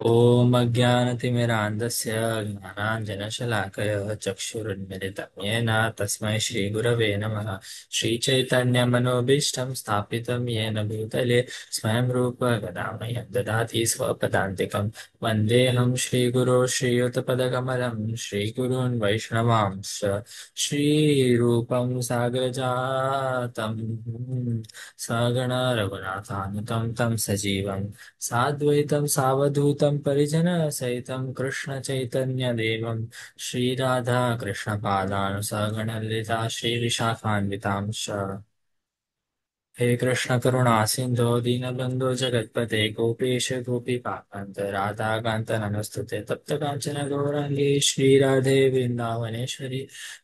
ॐ अज्ञानतिमिरान्धस्य ज्ञानाञ्जनशलाकया चक्षुरुन्मिलितं येन तस्मै श्रीगुरवे नमः। श्रीचैतन्यमनोभीष्टं स्थापितं येन भूतले स्वयं रूप गदामह्यं ददाति स्वपदान्तिकं। वन्देऽहं श्रीगुरो श्रीयुतपदकमलं श्रीगुरून् वैष्णवांश्च श्रीरूपं सागरजातं सगण रघुनाथानुतं तं सजीवम् साद्वैतं सावधूतं परिजनसहितं कृष्णचैतन्यदेवं श्रीराधा कृष्णपादानुसगणललिता श्रीविशाखान्वितांश्च। हे कृष्ण करुणा सिन्धो दीनबन्धो जगत्पते गोपेश गोपीकान्त राधाकान्त नमस्तुते तप्त काञ्चन गौराङ्गी श्रीराधे वृन्दावनेश्वरी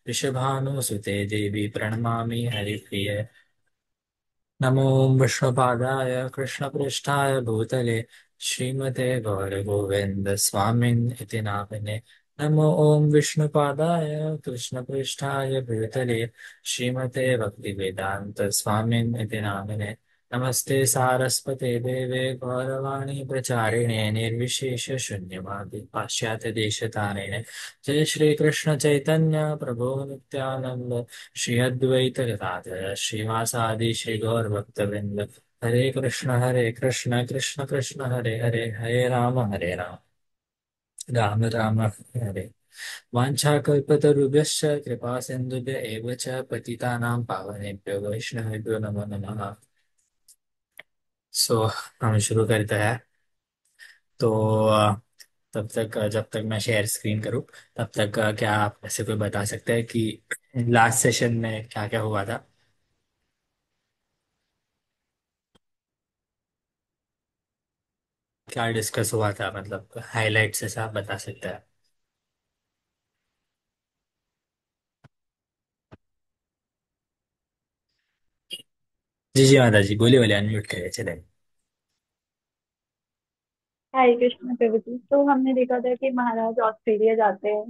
वृषभानुसुते देवी प्रणमामि हरिप्रिये। नमो विष्णुपादाय कृष्णपृष्ठाय भूतले श्रीमते गौरगोविन्द स्वामिन् इति नामिने। नमो ॐ विष्णुपादाय कृष्णपृष्ठाय भूतले श्रीमते भक्तिवेदान्त स्वामिन् इति नामिने। नमस्ते सारस्वते देवे गौरवाणी प्रचारिणे निर्विशेष शून्यवादी पाश्चात्य देशतारिणे। जय श्री कृष्ण चैतन्य प्रभु नित्यानंद श्री अद्वैत गदाधर श्रीवासादि श्री गौर भक्तवृंद। हरे कृष्ण कृष्ण कृष्ण हरे हरे हरे राम राम राम हरे हरे। वाञ्छाकल्पतरुभ्यश्च कृपा सिन्धुभ्य एव च पतितानां पावनेभ्यो वैष्णवेभ्यो नमो नमः। सो हम शुरू करते हैं। तो तब तक जब तक मैं शेयर स्क्रीन करूं तब तक क्या आप ऐसे कोई बता सकते हैं कि लास्ट सेशन में क्या क्या हुआ था। क्या डिस्कस हुआ था, मतलब हाइलाइट्स ऐसा आप बता सकते हैं। जी जी माता जी, बोलिए बोलिए, अनम्यूट करिए, चले। हरे कृष्ण प्रभु जी। तो हमने देखा था कि महाराज ऑस्ट्रेलिया जाते हैं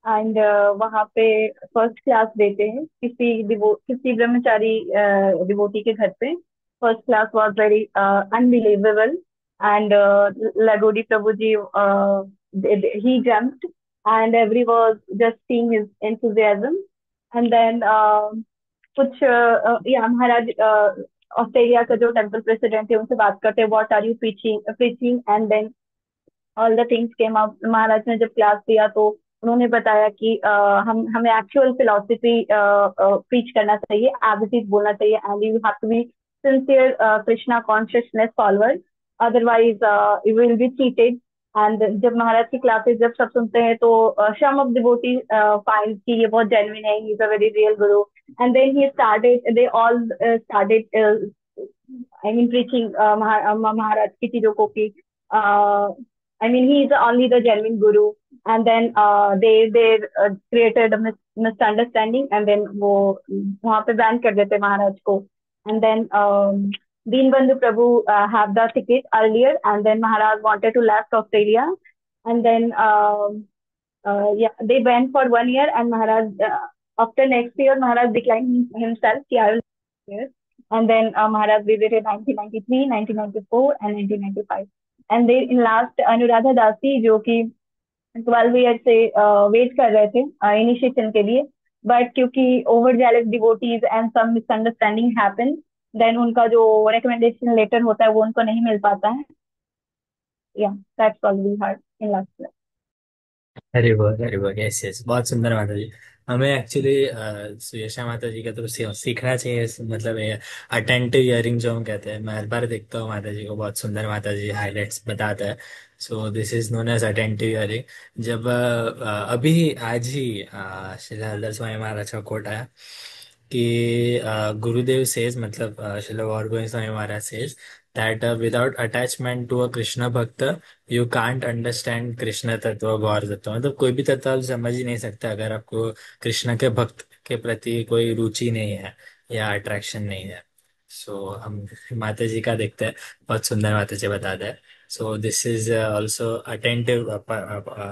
एंड वहाँ पे फर्स्ट क्लास देते हैं किसी ब्रह्मचारी डिवोटी के घर पे। First class was very unbelievable and लगोडी Prabhu ji he jumped and every was just seeing his enthusiasm and then या महाराज ऑस्ट्रेलिया का जो टेम्पल प्रेसिडेंट है उनसे बात करते हैं, what are you preaching and then all the things came up. Maharaj ने जब क्लास दिया तो उन्होंने बताया कि हम हमें एक्चुअल फिलोसफी प्रीच करना चाहिए, एज इट इज बोलना चाहिए and you have to be sincere Krishna consciousness follower, otherwise you will be cheated. And जब महाराज की क्लासेस जब सब सुनते हैं तो सम ऑफ डिवोटी फाइंड कि ये बहुत जेन्युइन है, he is a very real guru. And then he started they all started I mean preaching Maharaj की चीजों को कि I mean, he is only the genuine guru. And then they created a misunderstanding, and then वो वहाँ पे ban कर देते महाराज को। And then Deenbandhu Prabhu have the ticket earlier, and then Maharaj wanted to left Australia, and then yeah, they went for 1 year, and Maharaj after next year Maharaj declined himself. He I will here. And then Maharaj visited 1993, 1994, and 1995. And they in last Anuradha दासी जो कि 12 year से wait कर रहे थे initiation के लिए, but क्योंकि over jealous devotees and some misunderstanding happen, then उनका जो रिकमेंडेशन लेटर होता है वो उनको नहीं मिल पाता है। या that's all we heard in last. अरे वो यस यस, बहुत सुंदर माता जी। हमें एक्चुअली सुयशा माता जी का तो सीखना चाहिए मतलब ये अटेंटिव हियरिंग जो हम कहते हैं। मैं हर बार देखता हूँ माता जी को, बहुत सुंदर माता जी हाइलाइट्स बताता है। So this is known as attentive hearing. जब अभी आज ही श्री हरिदास स्वामी महाराज का कोट आया कि गुरुदेव सेज, मतलब Srila Gaur Govind Swami Maharaj says that without attachment to a Krishna bhakta you can't understand Krishna तत्व गौर तत्व। मतलब कोई भी तत्व आप समझ ही नहीं सकते अगर आपको कृष्ण के भक्त के प्रति कोई रुचि नहीं है या अट्रैक्शन नहीं है। सो हम माता जी का देखते हैं, बहुत सुंदर माता जी बताते हैं। सो this is also attentive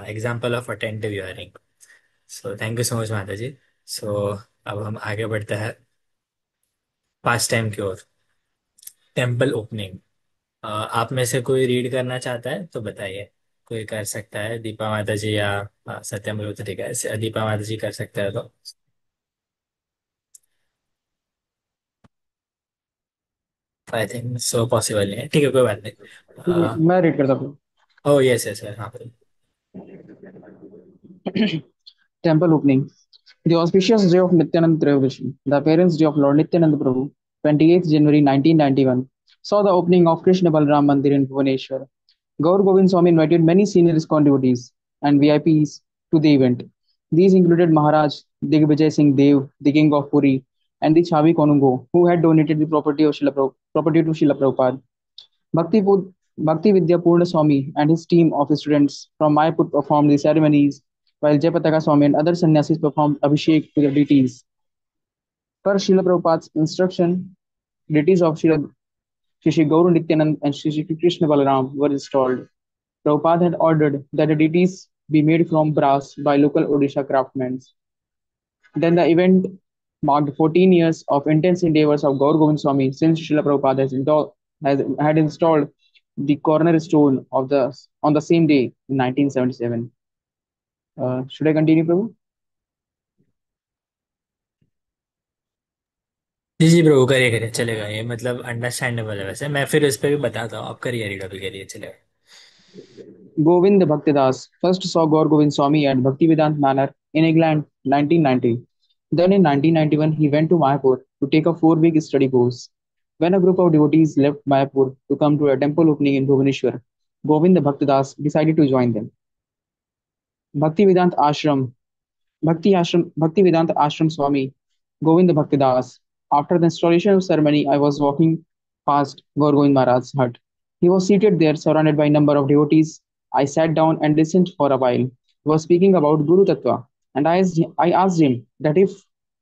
example of attentive hearing. So thank you so much माता जी। सो अब हम आगे बढ़ते हैं पास्ट टाइम की ओर। Temple opening. आप में से कोई रीड करना चाहता है तो बताइए। कोई कर सकता है, दीपा माता जी या सत्यम ठीक है, दीपा माता जी कर सकते हैं तो। आई थिंक सो पॉसिबल नहीं है, ठीक है कोई बात नहीं। मैं रीड करता हूँ। ओ यस यस हाँ। Temple opening. The auspicious day of Nityanand Trayodasi, the appearance day of Lord Nityanand Prabhu, 28th January 1991, saw the opening of Krishna Balram Mandir in Bhubaneswar. Gaur Govind Swami invited many senior ISKCON devotees and VIPs to the event. These included Maharaj Digvijay Singh Dev, the king of Puri, and the Chavi Konungo, who had donated the property to Srila Prabhupada. Bhakti, Bhakti Vidya Purna Swami and his team of students from Mayapur performed the ceremonies, while Jayapataka Swami and other sannyasis performed Abhishek to the deities. Per Srila Prabhupada's instruction, deities of Shri Gauru Nityanand and Shri Krishna Balaram were installed. Prabhupada had ordered that the deities be made from brass by local Odisha craftsmen. Then the event marked 14 years of intense endeavors of Gaur Govind Swami since Srila Prabhupada had installed the cornerstone of on the same day in 1977. Should I continue, Prabhu? जी जी bro, करिए करिए चलेगा, ये मतलब understandable है। वैसे मैं फिर इस पे भी बताता हूँ, आप करिए रीड अभी, करिए चलेगा। Govind Bhaktidas first saw Gaur Govind Swami at Bhaktivedant Manor in England 1990. Then in 1991 he went to Mayapur to take a 4-week study course. When a group of devotees left Mayapur to come to a temple opening in Bhubaneswar, Govind Bhaktidas decided to join them. Bhaktivedant Ashram Bhaktivedanta Ashram Swami Govinda Bhaktidas. After the installation ceremony, I was walking past Gaur Govind Maharaj's hut. He was seated there surrounded by a number of devotees. I sat down and listened for a while. He was speaking about Guru Tattva, and I asked him that if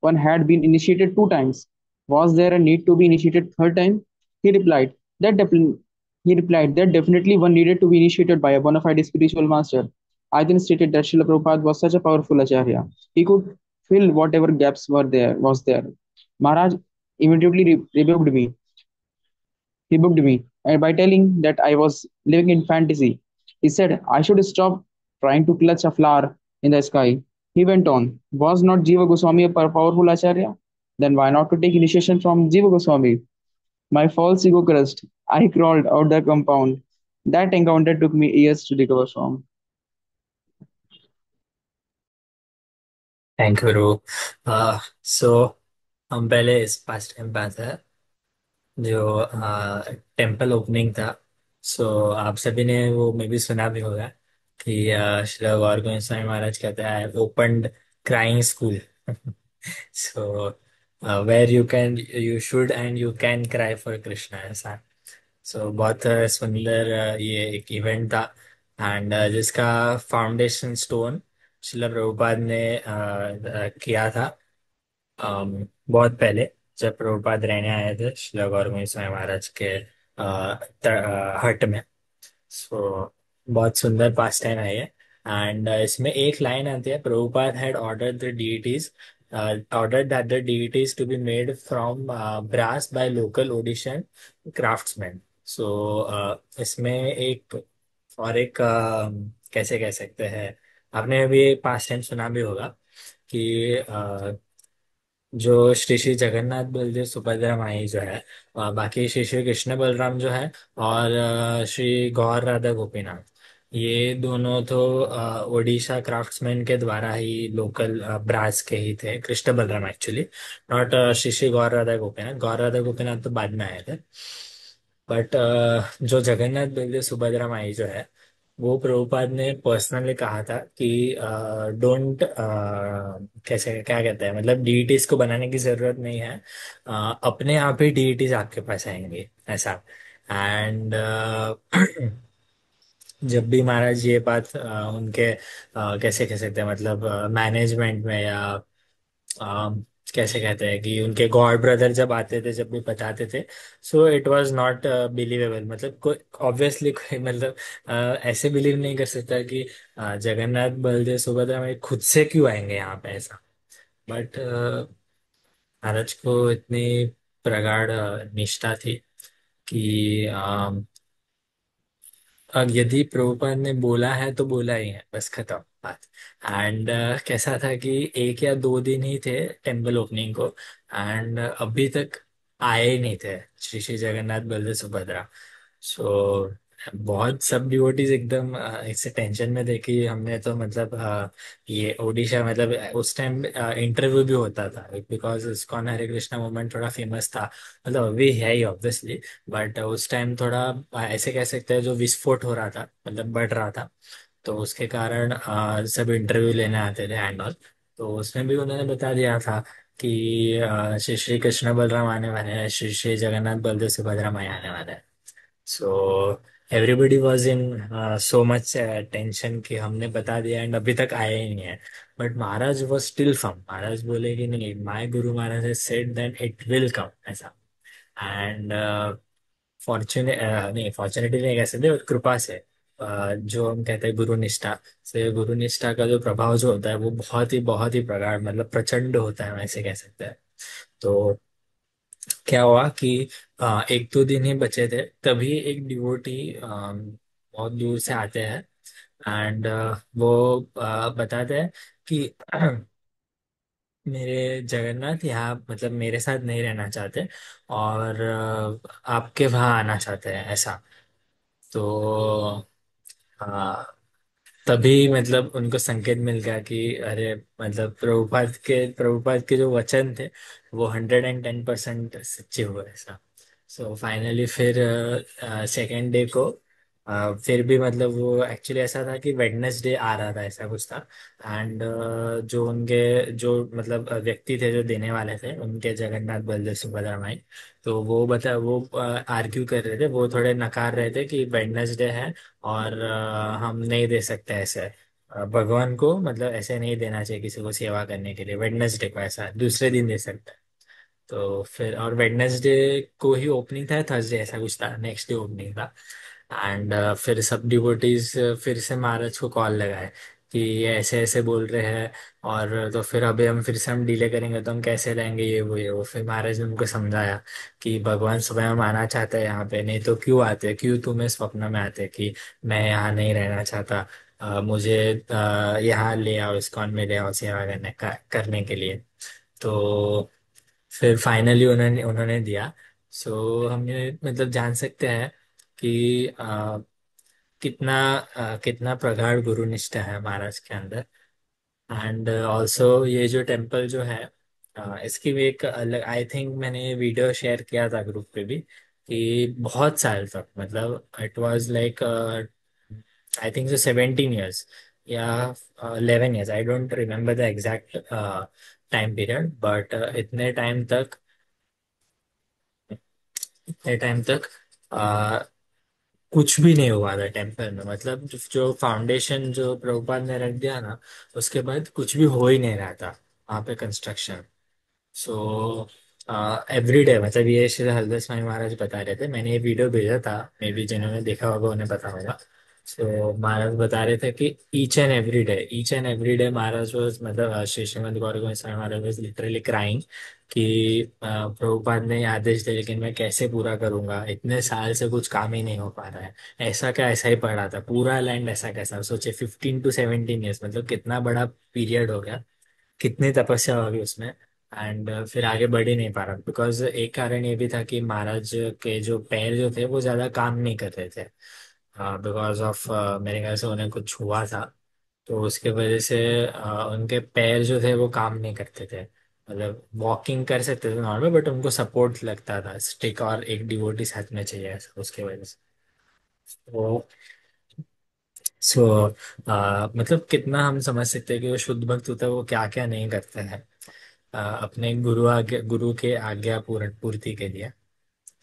one had been initiated 2 times, was there a need to be initiated third time? He replied that definitely that definitely one needed to be initiated by a bona fide spiritual master. I then stated that Srila Prabhupada was such a powerful acharya. He could fill whatever gaps was there. Maharaj immediately rebuked me and by telling that I was living in fantasy. He said I should stop trying to clutch a flower in the sky. He went on, was not Jiva Goswami a powerful acharya? Then why not to take initiation from Jiva Goswami? My false ego crushed, I crawled out the compound. That encounter took me years to recover from. Thank you bro. So हम पहले इस past time पे आते हैं, जो temple opening था। सो आप सभी ने वो मे भी सुना भी होगा कि श्री गौर गोविंद स्वामी महाराज कहते हैं opened crying school. So where you should and you can cry for Krishna, ऐसा। सो बहुत सुंदर ये एक इवेंट था। एंड जिसका फाउंडेशन स्टोन शिला प्रभुपाद ने किया था, बहुत पहले, जब प्रभुपाद रहने आए थे शिला गौरव स्वामी महाराज के हट में। सो बहुत सुंदर पास टाइम है ये। एंड इसमें एक लाइन आती है, Prabhupada had ordered the deities ordered that the deities to be made from brass by local Odishan craftsman. So इसमें एक और एक कैसे कह सकते हैं, आपने अभी पास टाइम सुना भी होगा कि जो श्री श्री जगन्नाथ बलदेव सुभद्रा माई जो है, बाकी श्री श्री कृष्ण बलराम जो है, और श्री गौर राधा गोपीनाथ, ये दोनों तो ओडिशा क्राफ्ट्समैन के द्वारा ही लोकल ब्रास के ही थे। Krishna Balram actually, not Shri Shri Gaur Radha Gopinath. गौर राधा गोपीनाथ तो बाद में आए थे। बट जो जगन्नाथ बलदेव सुभद्रा माई जो है, वो प्रभुपाद ने पर्सनली कहा था कि डोंट कैसे क्या कहते हैं, मतलब डीईटीज को बनाने की जरूरत नहीं है, अपने आप ही डीईटीज आपके पास आएंगे, ऐसा। एंड जब भी महाराज ये बात उनके कैसे कह सकते हैं, मतलब मैनेजमेंट में या अ, कैसे कहते हैं कि उनके गॉड ब्रदर जब आते थे, जब भी बताते थे, so it was not believable. मतलब कोई ऑब्वियसली कोई मतलब ऐसे बिलीव नहीं कर सकता कि जगन्नाथ बलदेव सुभद्रा में खुद से क्यों आएंगे यहाँ पे, ऐसा। बट महाराज को इतनी प्रगाढ़ निष्ठा थी कि अब यदि प्रभुपाद ने बोला है तो बोला ही है, बस खत्म बात। एंड कैसा था कि 1 या 2 दिन ही थे टेम्पल ओपनिंग को, एंड अभी तक आए ही नहीं थे श्री श्री जगन्नाथ बलदेव सुभद्रा। सो बहुत सब डिवोटीज एकदम इससे टेंशन में थे कि हमने तो मतलब ये ओडिशा मतलब उस टाइम इंटरव्यू भी होता था, because ISKCON Hare Krishna movement थोड़ा फेमस था, मतलब अभी है ही ऑब्वियसली, बट उस टाइम थोड़ा ऐसे कह सकते हैं जो विस्फोट हो रहा था, मतलब बढ़ रहा था। तो उसके कारण सब इंटरव्यू लेने आते थे एंड ऑल। तो उसमें भी उन्होंने बता दिया था कि श्री श्री कृष्ण बलराम आने वाले हैं, श्री श्री जगन्नाथ बलदेव सुभद्रा मैया आने वाले हैं। So everybody was in so much tension कि हमने बता दिया एंड अभी तक आया ही नहीं है। But Maharaj was still firm, Maharaj बोले कि नहीं, my guru Maharaj has said that it will come, ऐसा। एंड फॉर्चुनेट नहीं, फॉर्चुनेटली नहीं कह सकते, but कृपा से जो हम कहते हैं गुरु निष्ठा से, गुरु निष्ठा का जो प्रभाव जो होता है वो बहुत ही प्रगाढ़, मतलब प्रचंड होता है, वैसे कह सकते हैं। तो क्या हुआ कि 1-2 दिन ही बचे थे, तभी एक डिवोटी बहुत दूर से आते हैं, एंड वो बताते हैं कि मेरे जगन्नाथ यहाँ मतलब मेरे साथ नहीं रहना चाहते, और आपके वहाँ आना चाहते हैं, ऐसा। तो हाँ, तभी मतलब उनको संकेत मिल गया कि अरे मतलब प्रभुपाद के जो वचन थे वो 110% सच्चे हुए, ऐसा। सो फाइनली फिर सेकेंड डे को फिर भी मतलब वो एक्चुअली ऐसा था कि वेडनेसडे आ रहा था, ऐसा कुछ था। एंड जो उनके जो मतलब व्यक्ति थे जो देने वाले थे उनके, जगन्नाथ बलदेव सुभद्रा माई, तो वो आर्ग्यू कर रहे थे, वो थोड़े नकार रहे थे कि वेडनेसडे है और हम नहीं दे सकते ऐसे, भगवान को मतलब ऐसे नहीं देना चाहिए किसी को सेवा करने के लिए वेडनेसडे को, ऐसा दूसरे दिन दे सकते हैं। तो फिर और वेडनेसडे को ही ओपनिंग था, थर्सडे ऐसा कुछ था, नेक्स्ट डे ओपनिंग था। एंड फिर सब डिवोटीज फिर से महाराज को कॉल लगाए कि ये ऐसे ऐसे बोल रहे हैं, और तो फिर अभी हम फिर से हम डिले करेंगे तो हम कैसे रहेंगे, ये वो फिर महाराज ने उनको समझाया कि भगवान सुबह में आना चाहता है यहाँ पे, नहीं तो क्यों आते, क्यों तुम्हें स्वप्न में आते कि मैं यहाँ नहीं रहना चाहता, मुझे यहाँ ले आओ, इस्कॉन में ले आओ सेवा करने के लिए। तो फिर फाइनली उन्होंने उन्होंने दिया। सो हमने मतलब जान सकते हैं कि कितना प्रगाढ़ गुरु निष्ठा है महाराज के अंदर। एंड ऑल्सो ये जो टेम्पल जो है, इसकी भी एक अलग, आई थिंक मैंने वीडियो शेयर किया था ग्रुप पे भी, कि बहुत साल तक मतलब it was like I think so 17 years या 11 years, I don't remember the exact time period, but इतने टाइम तक कुछ भी नहीं हुआ था टेम्पल में, मतलब जो फाउंडेशन जो प्रभुपाद ने रख दिया ना, उसके बाद कुछ भी हो ही नहीं रहा था वहाँ पे कंस्ट्रक्शन। सो एवरी डे मतलब ये श्री हरदास स्वामी महाराज बता रहे थे, मैंने ये वीडियो भेजा था, मे बी जिन्होंने देखा होगा उन्हें पता होगा। सो महाराज बता रहे थे कि each and every day Maharaj was मतलब श्री श्रीमद गौर गोविंद स्वामी महाराज was लिटरली क्राइंग कि प्रभुपाद ने ये आदेश दिया लेकिन मैं कैसे पूरा करूंगा, इतने साल से कुछ काम ही नहीं हो पा रहा है, ऐसा क्या ऐसा ही पड़ा था पूरा लैंड, ऐसा कैसा, सोचे 15 to 17 years, मतलब कितना बड़ा पीरियड हो गया, कितनी तपस्या होगी उसमें। एंड फिर आगे बढ़ ही नहीं पा रहा, बिकॉज एक कारण ये भी था कि महाराज के जो पैर जो थे वो ज्यादा काम नहीं कर रहे थे, बिकॉज ऑफ मेरे ख्याल से उन्हें कुछ हुआ था। तो उसके वजह से उनके पैर जो थे वो काम नहीं करते थे, मतलब वॉकिंग कर सकते थे नॉर्मल, बट उनको सपोर्ट लगता था, स्टिक और एक डिवोटी साथ में चाहिए, ऐसा उसके वजह से। तो सो मतलब कितना हम समझ सकते हैं कि वो शुद्ध भक्त होता है, वो क्या क्या नहीं करते हैं अपने गुरु के आज्ञा पूर्ति के लिए।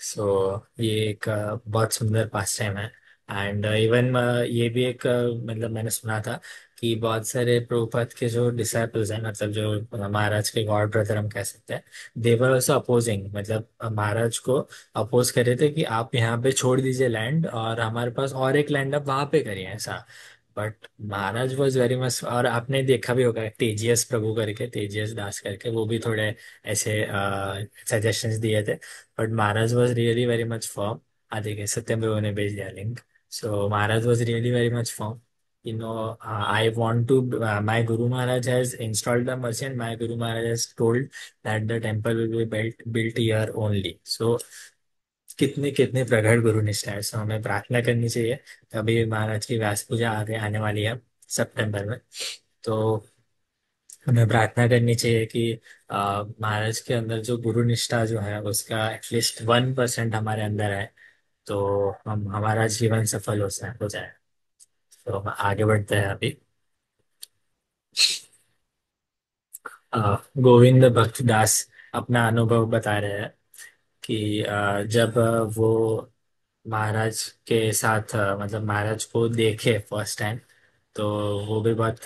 सो ये एक बहुत सुंदर पास टाइम है। एंड इवन ये भी एक मतलब मैंने सुना था कि बहुत सारे प्रभुपाद के जो डिसाइपल्स हैं, मतलब जो महाराज के गॉड ब्रदर हम कह सकते हैं, देवर ऑल्सो अपोजिंग, मतलब महाराज को अपोज कर रहे थे कि आप यहाँ पे छोड़ दीजिए लैंड और हमारे पास और एक लैंड आप वहां पे करिए, ऐसा। But Maharaj was very much, और आपने देखा भी होगा तेजियस प्रभु करके, तेजियस दास करके, वो भी थोड़े ऐसे सजेशंस दिए थे, but Maharaj was really very much form. हाँ देखिए, सत्यम प्रभु ने भेज दिया link. So Maharaj was really very much firm. I want to. My Guru Maharaj has installed the mercy, and my Guru Maharaj has told that the temple will be built here only. So कितने कितने प्रगढ़ गुरु निष्ठा है, सो हमें प्रार्थना करनी चाहिए। अभी महाराज की व्यास पूजा आगे आने वाली है सितंबर में। तो हमें प्रार्थना करनी चाहिए कि महाराज के अंदर जो गुरु निष्ठा जो है उसका एटलीस्ट 1% हमारे अंदर है, तो हम हमारा जीवन सफल हो जाए। तो हम आगे बढ़ते हैं अभी। गोविंद भक्त दास अपना अनुभव बता रहे हैं कि जब वो महाराज के साथ मतलब महाराज को देखे फर्स्ट टाइम, तो वो भी बहुत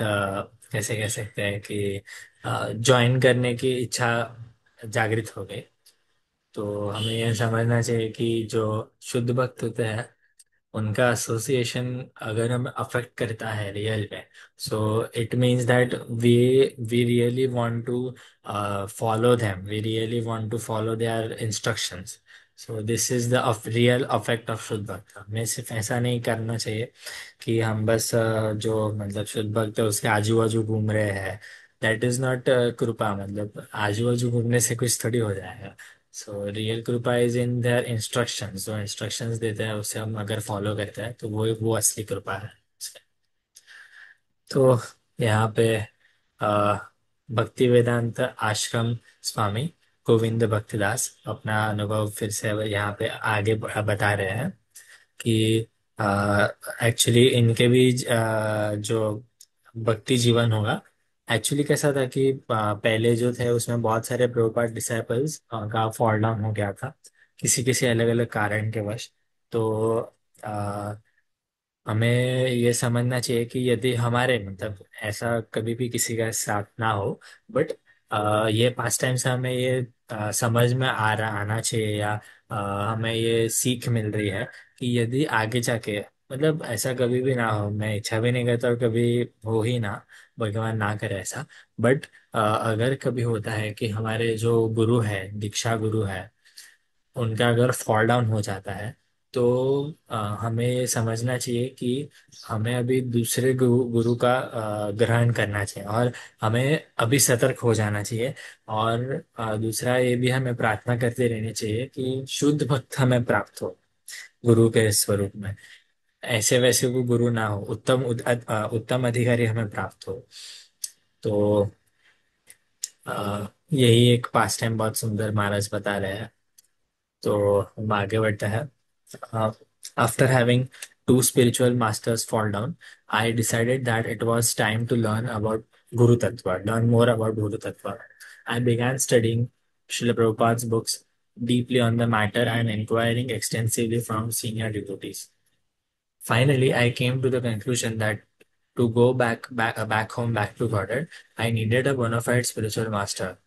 कैसे कह सकते हैं कि ज्वाइन करने की इच्छा जागृत हो गई। तो हमें यह समझना चाहिए कि जो शुद्ध भक्त होते हैं उनका एसोसिएशन अगर हमें अफेक्ट करता है रियल में, so it means that we we really want to follow them, we really want to follow their instructions. So this is the real affect of शुद्ध भक्त। हमें सिर्फ ऐसा नहीं करना चाहिए कि हम बस जो मतलब शुद्ध भक्त है उसके आजू बाजू घूम रहे हैं। दैट इज नॉट कृपा। मतलब आजू बाजू घूमने से कुछ थोड़ी हो जाएगा। सो रियल कृपा इज इन देयर इंस्ट्रक्शंस। जो इंस्ट्रक्शंस देते हैं उसे हम अगर फॉलो करते हैं तो वो असली कृपा है। तो यहाँ पे अ, भक्ति वेदांत आश्रम स्वामी गोविंद भक्तिदास अपना अनुभव फिर से यहाँ पे आगे बता रहे हैं कि एक्चुअली इनके भी जो भक्ति जीवन होगा। एक्चुअली कैसा था कि पहले जो थे उसमें बहुत सारे प्रभुपाद डिसाइपल्स का फॉल डाउन हो गया था किसी किसी अलग अलग कारण के वश। तो हमें ये समझना चाहिए कि यदि हमारे मतलब ऐसा कभी भी किसी का साथ ना हो, बट ये पास टाइम से हमें ये समझ में आना चाहिए, या हमें ये सीख मिल रही है कि यदि आगे जाके मतलब ऐसा कभी भी ना हो, मैं इच्छा भी नहीं करता और कभी हो ही ना, भगवान ना करे ऐसा। बट अगर कभी होता है कि हमारे जो गुरु है, दीक्षा गुरु है, उनका अगर फॉल डाउन हो जाता है, तो हमें ये समझना चाहिए कि हमें अभी दूसरे गुरु का ग्रहण करना चाहिए, और हमें अभी सतर्क हो जाना चाहिए। और दूसरा ये भी हमें प्रार्थना करते रहनी चाहिए कि शुद्ध भक्त हमें प्राप्त हो गुरु के स्वरूप में। ऐसे वैसे को गुरु ना हो, उत्तम अधिकारी हमें प्राप्त हो। तो यही एक पास टाइम बहुत सुंदर महाराज बता रहे हैं। तो हम आगे बढ़ते हैं। Uh, After having two spiritual masters fall down, I decided that it was time to learn more about Guru Tattva. I began studying Srila Prabhupada's books deeply on the matter and inquiring extensively from senior devotees. Finally, I came to the conclusion that to go back home, back to Godhead, I needed a bona fide spiritual master.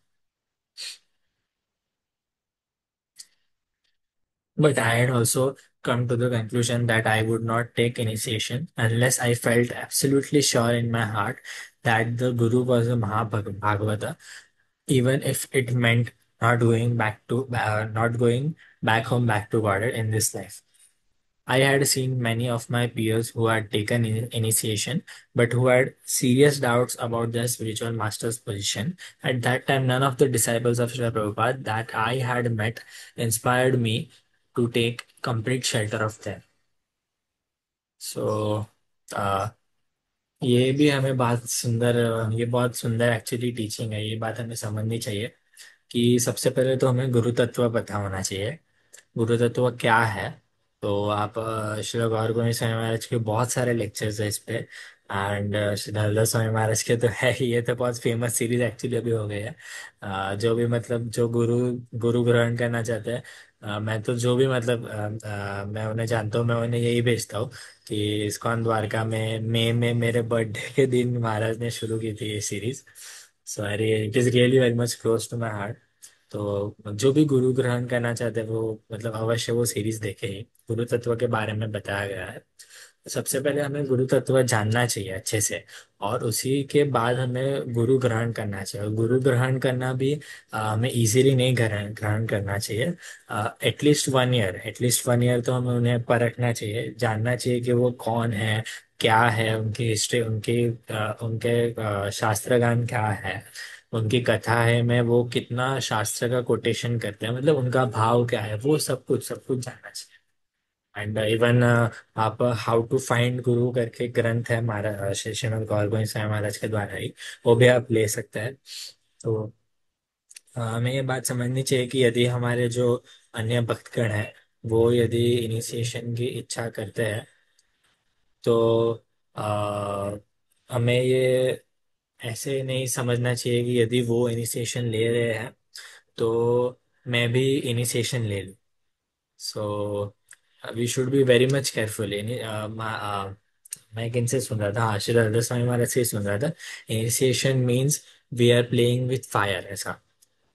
But I had also come to the conclusion that I would not take initiation unless I felt absolutely sure in my heart that the Guru was a Mahabhagavata, even if it meant not going back home, back to Godhead in this life. I had seen many of my peers who had taken initiation, but who had serious doubts about their spiritual master's position. At that time, none of the disciples of Srila Prabhupada that I had met inspired me to take complete shelter of them. So, ये भी हमें बात सुंदर ये बहुत सुंदर actually teaching है। ये बात हमें समझनी चाहिए कि सबसे पहले तो हमें गुरु तत्व पता होना चाहिए। गुरु तत्व क्या है? तो आप श्री गौर गोविंद स्वामी महाराज के बहुत सारे लेक्चर्स है इस पे, एंड श्री हरदास स्वामी महाराज के तो है ही। ये तो बहुत फेमस सीरीज एक्चुअली अभी हो गई है। जो भी मतलब जो गुरु गुरु ग्रहण करना चाहते हैं, मैं तो जो भी मतलब मैं उन्हें जानता हूँ, मैं उन्हें यही भेजता हूँ कि इस्कॉन द्वारका में मई में मेरे बर्थडे के दिन महाराज ने शुरू की थी ये series. So it is really very much close to my heart. तो जो भी गुरु ग्रहण करना चाहते हैं वो मतलब अवश्य वो सीरीज देखे ही। गुरु तत्व के बारे में बताया गया है। सबसे पहले हमें गुरु तत्व जानना चाहिए अच्छे से, और उसी के बाद हमें गुरु ग्रहण करना चाहिए। और गुरु ग्रहण करना भी हमें इजीली नहीं ग्रहण ग्रहण करना चाहिए। एटलीस्ट 1 ईयर तो हमें उन्हें परखना चाहिए, जानना चाहिए कि वो कौन है, क्या है उनकी हिस्ट्री, उनके शास्त्रगान क्या है, उनकी कथा है में वो कितना शास्त्र का कोटेशन करते हैं, मतलब उनका भाव क्या है, वो सब कुछ जानना चाहिए। एंड इवन आप हाउ टू फाइंड गुरु करके ग्रंथ है हमारा श्री श्रीमद् गौर गोविंद स्वामी महाराज के द्वारा ही, वो भी आप ले सकते हैं। तो हमें ये बात समझनी चाहिए कि यदि हमारे जो अन्य भक्तगण हैं वो यदि इनिशिएशन की इच्छा करते हैं, तो हमें ये ऐसे नहीं समझना चाहिए कि यदि वो इनिशिएशन ले रहे हैं तो मैं भी इनिशिएशन ले लूँ। So we should be very much careful. मैं किनसे सुन रहा था, आशीर्वाद हृदय स्वामी महाराज से ही सुन रहा था, initiation means we are playing with fire, ऐसा।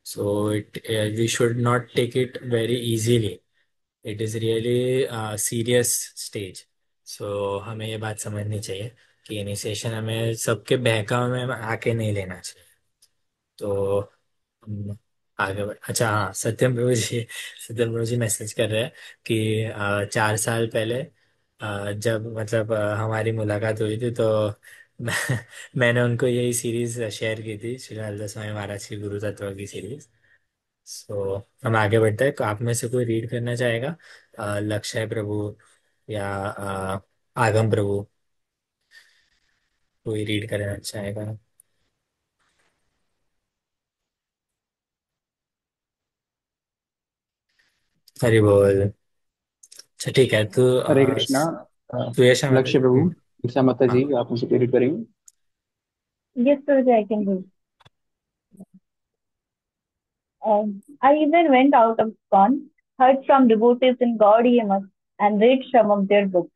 So it we should not take it very easily, it is really serious stage. So हमें ये बात समझनी चाहिए कि इनिशिएशन हमें सबके बहकावे में आके नहीं लेना चाहिए। तो हम आगे बढ़, अच्छा हाँ, सत्यम प्रभु जी मैसेज कर रहे हैं कि 4 साल पहले जब मतलब हमारी मुलाकात हुई थी, तो मैं, मैंने उनको यही सीरीज शेयर की थी, श्री हरिदास स्वामी महाराज की गुरु तत्व की सीरीज। सो हम आगे बढ़ते हैं, तो आप में से कोई रीड करना चाहेगा? लक्ष्य प्रभु या आगम प्रभु, कोई रीड करना चाहेगा? हरि बोल। अच्छा ठीक है, तो हरे कृष्णा। अ, सुयशा माता। लक्ष्य प्रभु, ईसा माता हाँ। जी, आप मुझे प्रेरित करेंगे। Yes, Suraj, I can do. I even went out of ISKCON, heard from devotees in Gaudiya and read some of their books.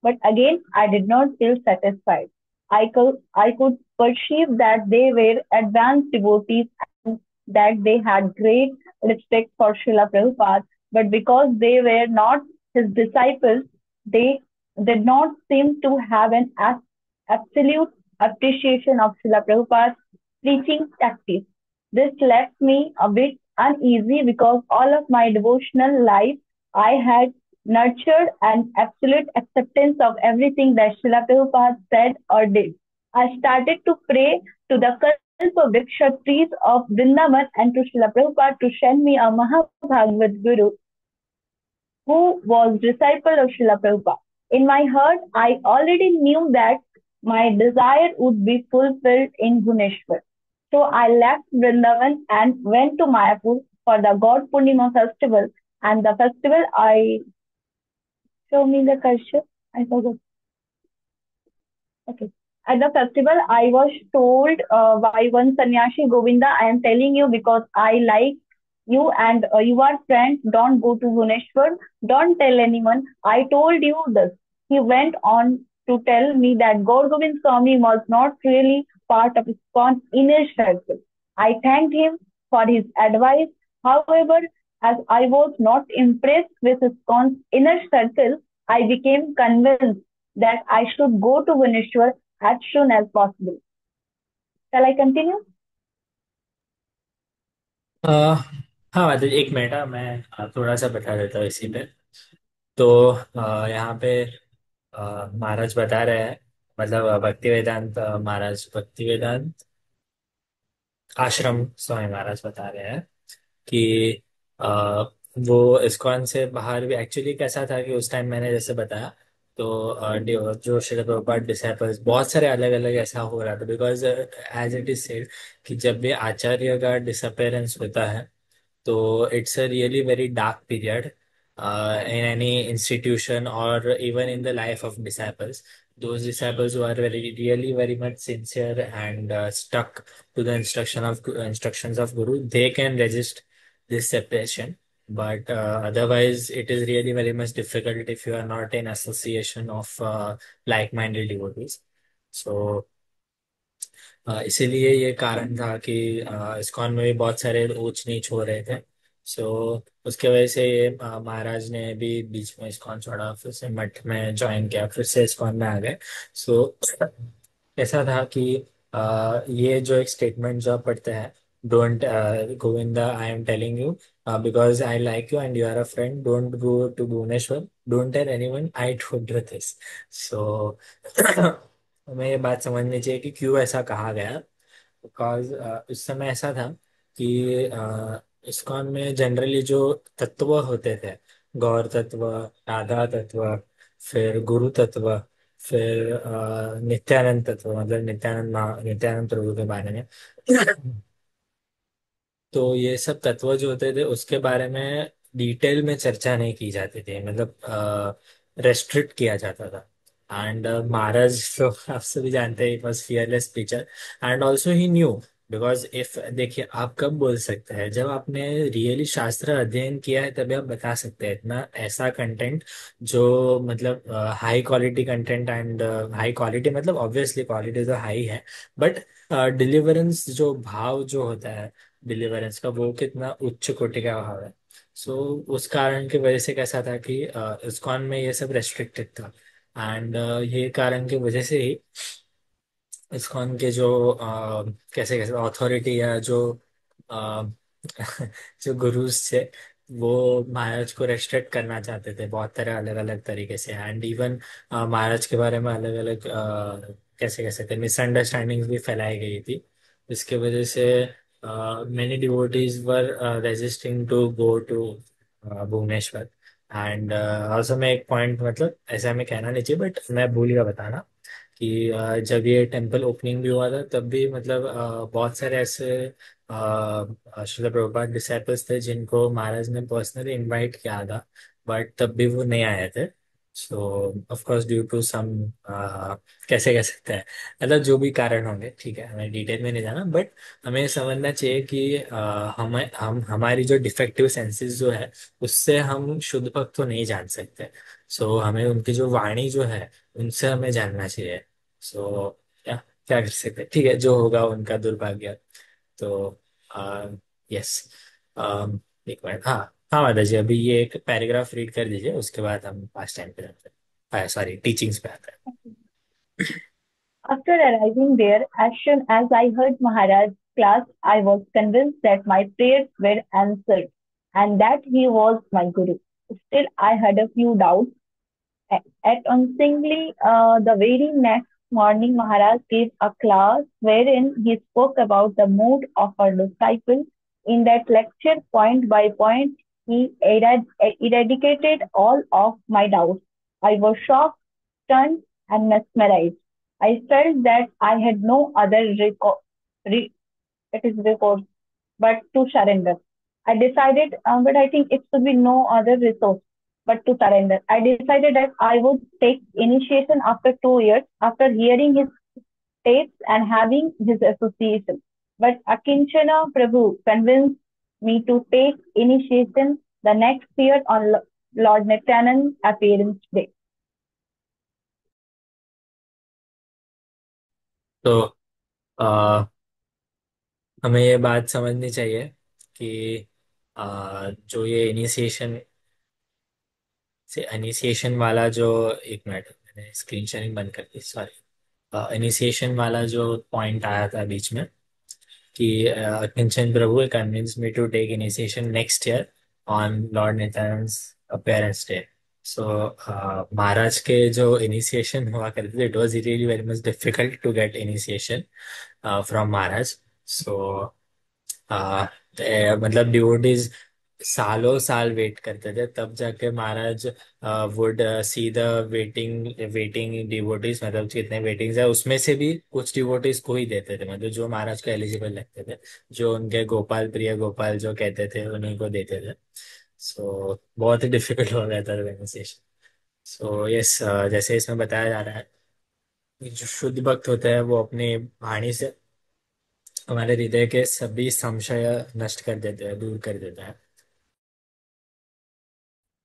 But again, I did not feel satisfied. I could perceive that they were advanced devotees and that they had great respect for Srila Prabhupada, but because they were not his disciples, they did not seem to have an absolute appreciation of Srila Prabhupada's preaching tactics. This left me a bit uneasy because all of my devotional life I had nurtured an absolute acceptance of everything that Srila Prabhupada said or did. I started to pray to the Kalpa trees of Vrindavan and to Srila Prabhupada to send me a Mahabhagavad Guru who was disciple of Srila Prabhupada. In my heart, I already knew that my desire would be fulfilled in Bhubaneswar. So I left Vrindavan and went to Mayapur for the God Purnima festival. And the festival, I show me the cursor. I forgot. Okay. At the festival, I was told by one sannyasi, Govinda, I am telling you because I like you and you are friends. Don't go to Bhubaneswar. Don't tell anyone. I told you this. He went on to tell me that Gaur Govind Swami was not really part of ISKCON inner circle. I thanked him for his advice. However, as I was not impressed with ISKCON's inner circle, I became convinced that I should go to Bhubaneswar as soon as possible. Shall I continue? अ, हाँ मतलब एक minute, मैं थोड़ा सा बता देता हूँ इसी पे। तो यहाँ पे महाराज बता रहे हैं, मतलब भक्ति वेदांत महाराज, भक्ति वेदांत आश्रम स्वामी महाराज बता रहे हैं कि अ, वो इस्कॉन से बाहर भी एक्चुअली कैसा था कि उस टाइम मैंने जैसे बताया, तो जो श्रील प्रभुपाद डिसाइपल्स बहुत सारे अलग अलग ऐसा हो रहा था, because as it is said कि जब भी आचार्य का डिसअपेरेंस होता है तो it's a really very dark period in any institution or even in the life of disciples. Those disciples who are really very much sincere and stuck to the instructions of Guru, they can resist this separation. But otherwise, it is really very much difficult if you are not in association of like-minded devotees. So इसीलिए ये कारण था कि ISKCON में भी बहुत सारे ऊंच नीच हो रहे थे। सो उसके वजह से ये महाराज ने भी बीच में इस्कॉन छोड़ा, फिर से मठ में ज्वाइन किया, फिर से इस्कॉन में आ गए। सो ऐसा था कि ये जो एक स्टेटमेंट जो आप पढ़ते हैं, don't Govinda I am telling you because I like you and you are a friend, don't go to Bhubaneswar, don't tell anyone, I told you this. So हमें ये बात समझनी चाहिए कि क्यों ऐसा कहा गया। बिकॉज उस समय ऐसा था कि इस्कॉन में जनरली जो तत्व होते थे, गौर तत्व, राधा तत्व, फिर गुरु तत्व, फिर नित्यानंद तत्व, मतलब नित्यानंद प्रभु के बारे में तो ये सब तत्व जो होते थे उसके बारे में डिटेल में चर्चा नहीं की जाती थी, मतलब रेस्ट्रिक्ट किया जाता था। एंड महाराज तो आप सभी जानते हैं, was fearless teacher and also he new. Because if देखिए, आप कब बोल सकते हैं जब आपने रियली शास्त्र अध्ययन किया है, तभी आप बता सकते हैं इतना ऐसा कंटेंट जो मतलब high quality content. And high quality मतलब ऑब्वियसली क्वालिटी तो हाई है, बट डिलीवरेंस जो भाव जो होता है डिलीवरेंस का, वो कितना उच्च कोटि का भाव है। सो उस कारण की वजह से कैसा था कि इस्कॉन में ये सब रेस्ट्रिक्टेड था। एंड ये कारण की वजह से ही इस्कॉन के जो कैसे कैसे अथॉरिटी या जो अ, जो गुरुज थे, वो महाराज को रेस्ट्रिक्ट करना चाहते थे बहुत तरह अलग अलग तरीके से। एंड इवन महाराज के बारे में अलग अलग कैसे कैसे थे मिसअंडरस्टैंडिंग्स भी फैलाई गई थी, जिसकी वजह से many devotees were resisting to go to Bhubaneswar. And also मैं एक पॉइंट, मतलब ऐसा हमें कहना नहीं चाहिए बट मैं भूल गया बताना कि जब ये टेम्पल ओपनिंग भी हुआ था तब भी मतलब बहुत सारे ऐसे श्रील प्रभुपाद डिसाइपल्स थे जिनको महाराज ने पर्सनली इनवाइट किया था, बट तब भी वो नहीं आए थे। So of course due to some कैसे कह सकते हैं, मतलब जो भी कारण होंगे, ठीक है, हमें डिटेल में नहीं जाना, बट हमें समझना चाहिए कि हम हमारी जो डिफेक्टिव सेंसेस जो है उससे हम शुद्ध भक्त तो नहीं जान सकते। सो हमें उनकी जो वाणी जो है उनसे हमें जानना चाहिए। सो क्या क्या कर सकते हैं, ठीक है, जो होगा उनका दुर्भाग्य। तो यस, एक मिनट, हाँ हाँ माता जी, अभी ये एक पैराग्राफ रीड कर दीजिए, उसके बाद हम पास टाइम पे जाते हैं, सॉरी टीचिंग्स पे आते हैं। After arriving there, as soon as I heard Maharaj's class, I was convinced that my prayers were answered and that he was my guru. Still, I had a few doubts. At Unsingly, the very next morning, Maharaj gave a class wherein he spoke about the mood of a disciple. In that lecture, point by point, he eradicated all of my doubts. I was shocked, stunned, and mesmerized. I felt that I had no other re- recourse but to surrender. I decided, but I think it should be no other resource but to surrender. I decided that I would take initiation after 2 years after hearing his tapes and having his association. But Akinchana Prabhu convinced me to take initiation the next year on Lord Nityanand's appearance day. तो हमें ये बात समझनी चाहिए कि जो ये initiation वाला जो, एक मिनट मैंने स्क्रीन शेयरिंग बंद कर दी, सॉरी। इनिशिएशन वाला जो पॉइंट आया था बीच में कि Kanchan Prabhu convince me to take initiation next year on lord Nityananda appearance day. So Maharaj के जो इनिशिएशन हुआ करते थे, it was really very much difficult to get initiation from Maharaj. So मतलब डिवोटीज सालों साल वेट करते थे, तब जाके Maharaj would see the waiting waiting devotees, मतलब कितने वेटिंग्स है उसमें से भी कुछ डिवोटीज को ही देते थे, मतलब जो महाराज को एलिजिबल लगते थे, जो उनके गोपाल प्रिय गोपाल जो कहते थे उन्हीं को देते थे। सो बहुत ही डिफिकल्ट हो गया था रेगुलेशन। सो यस, जैसे इसमें बताया जा रहा है कि जो शुद्ध भक्त होते हैं वो अपनी वाणी से हमारे हृदय के सभी संशय नष्ट कर देते हैं, दूर कर देते हैं।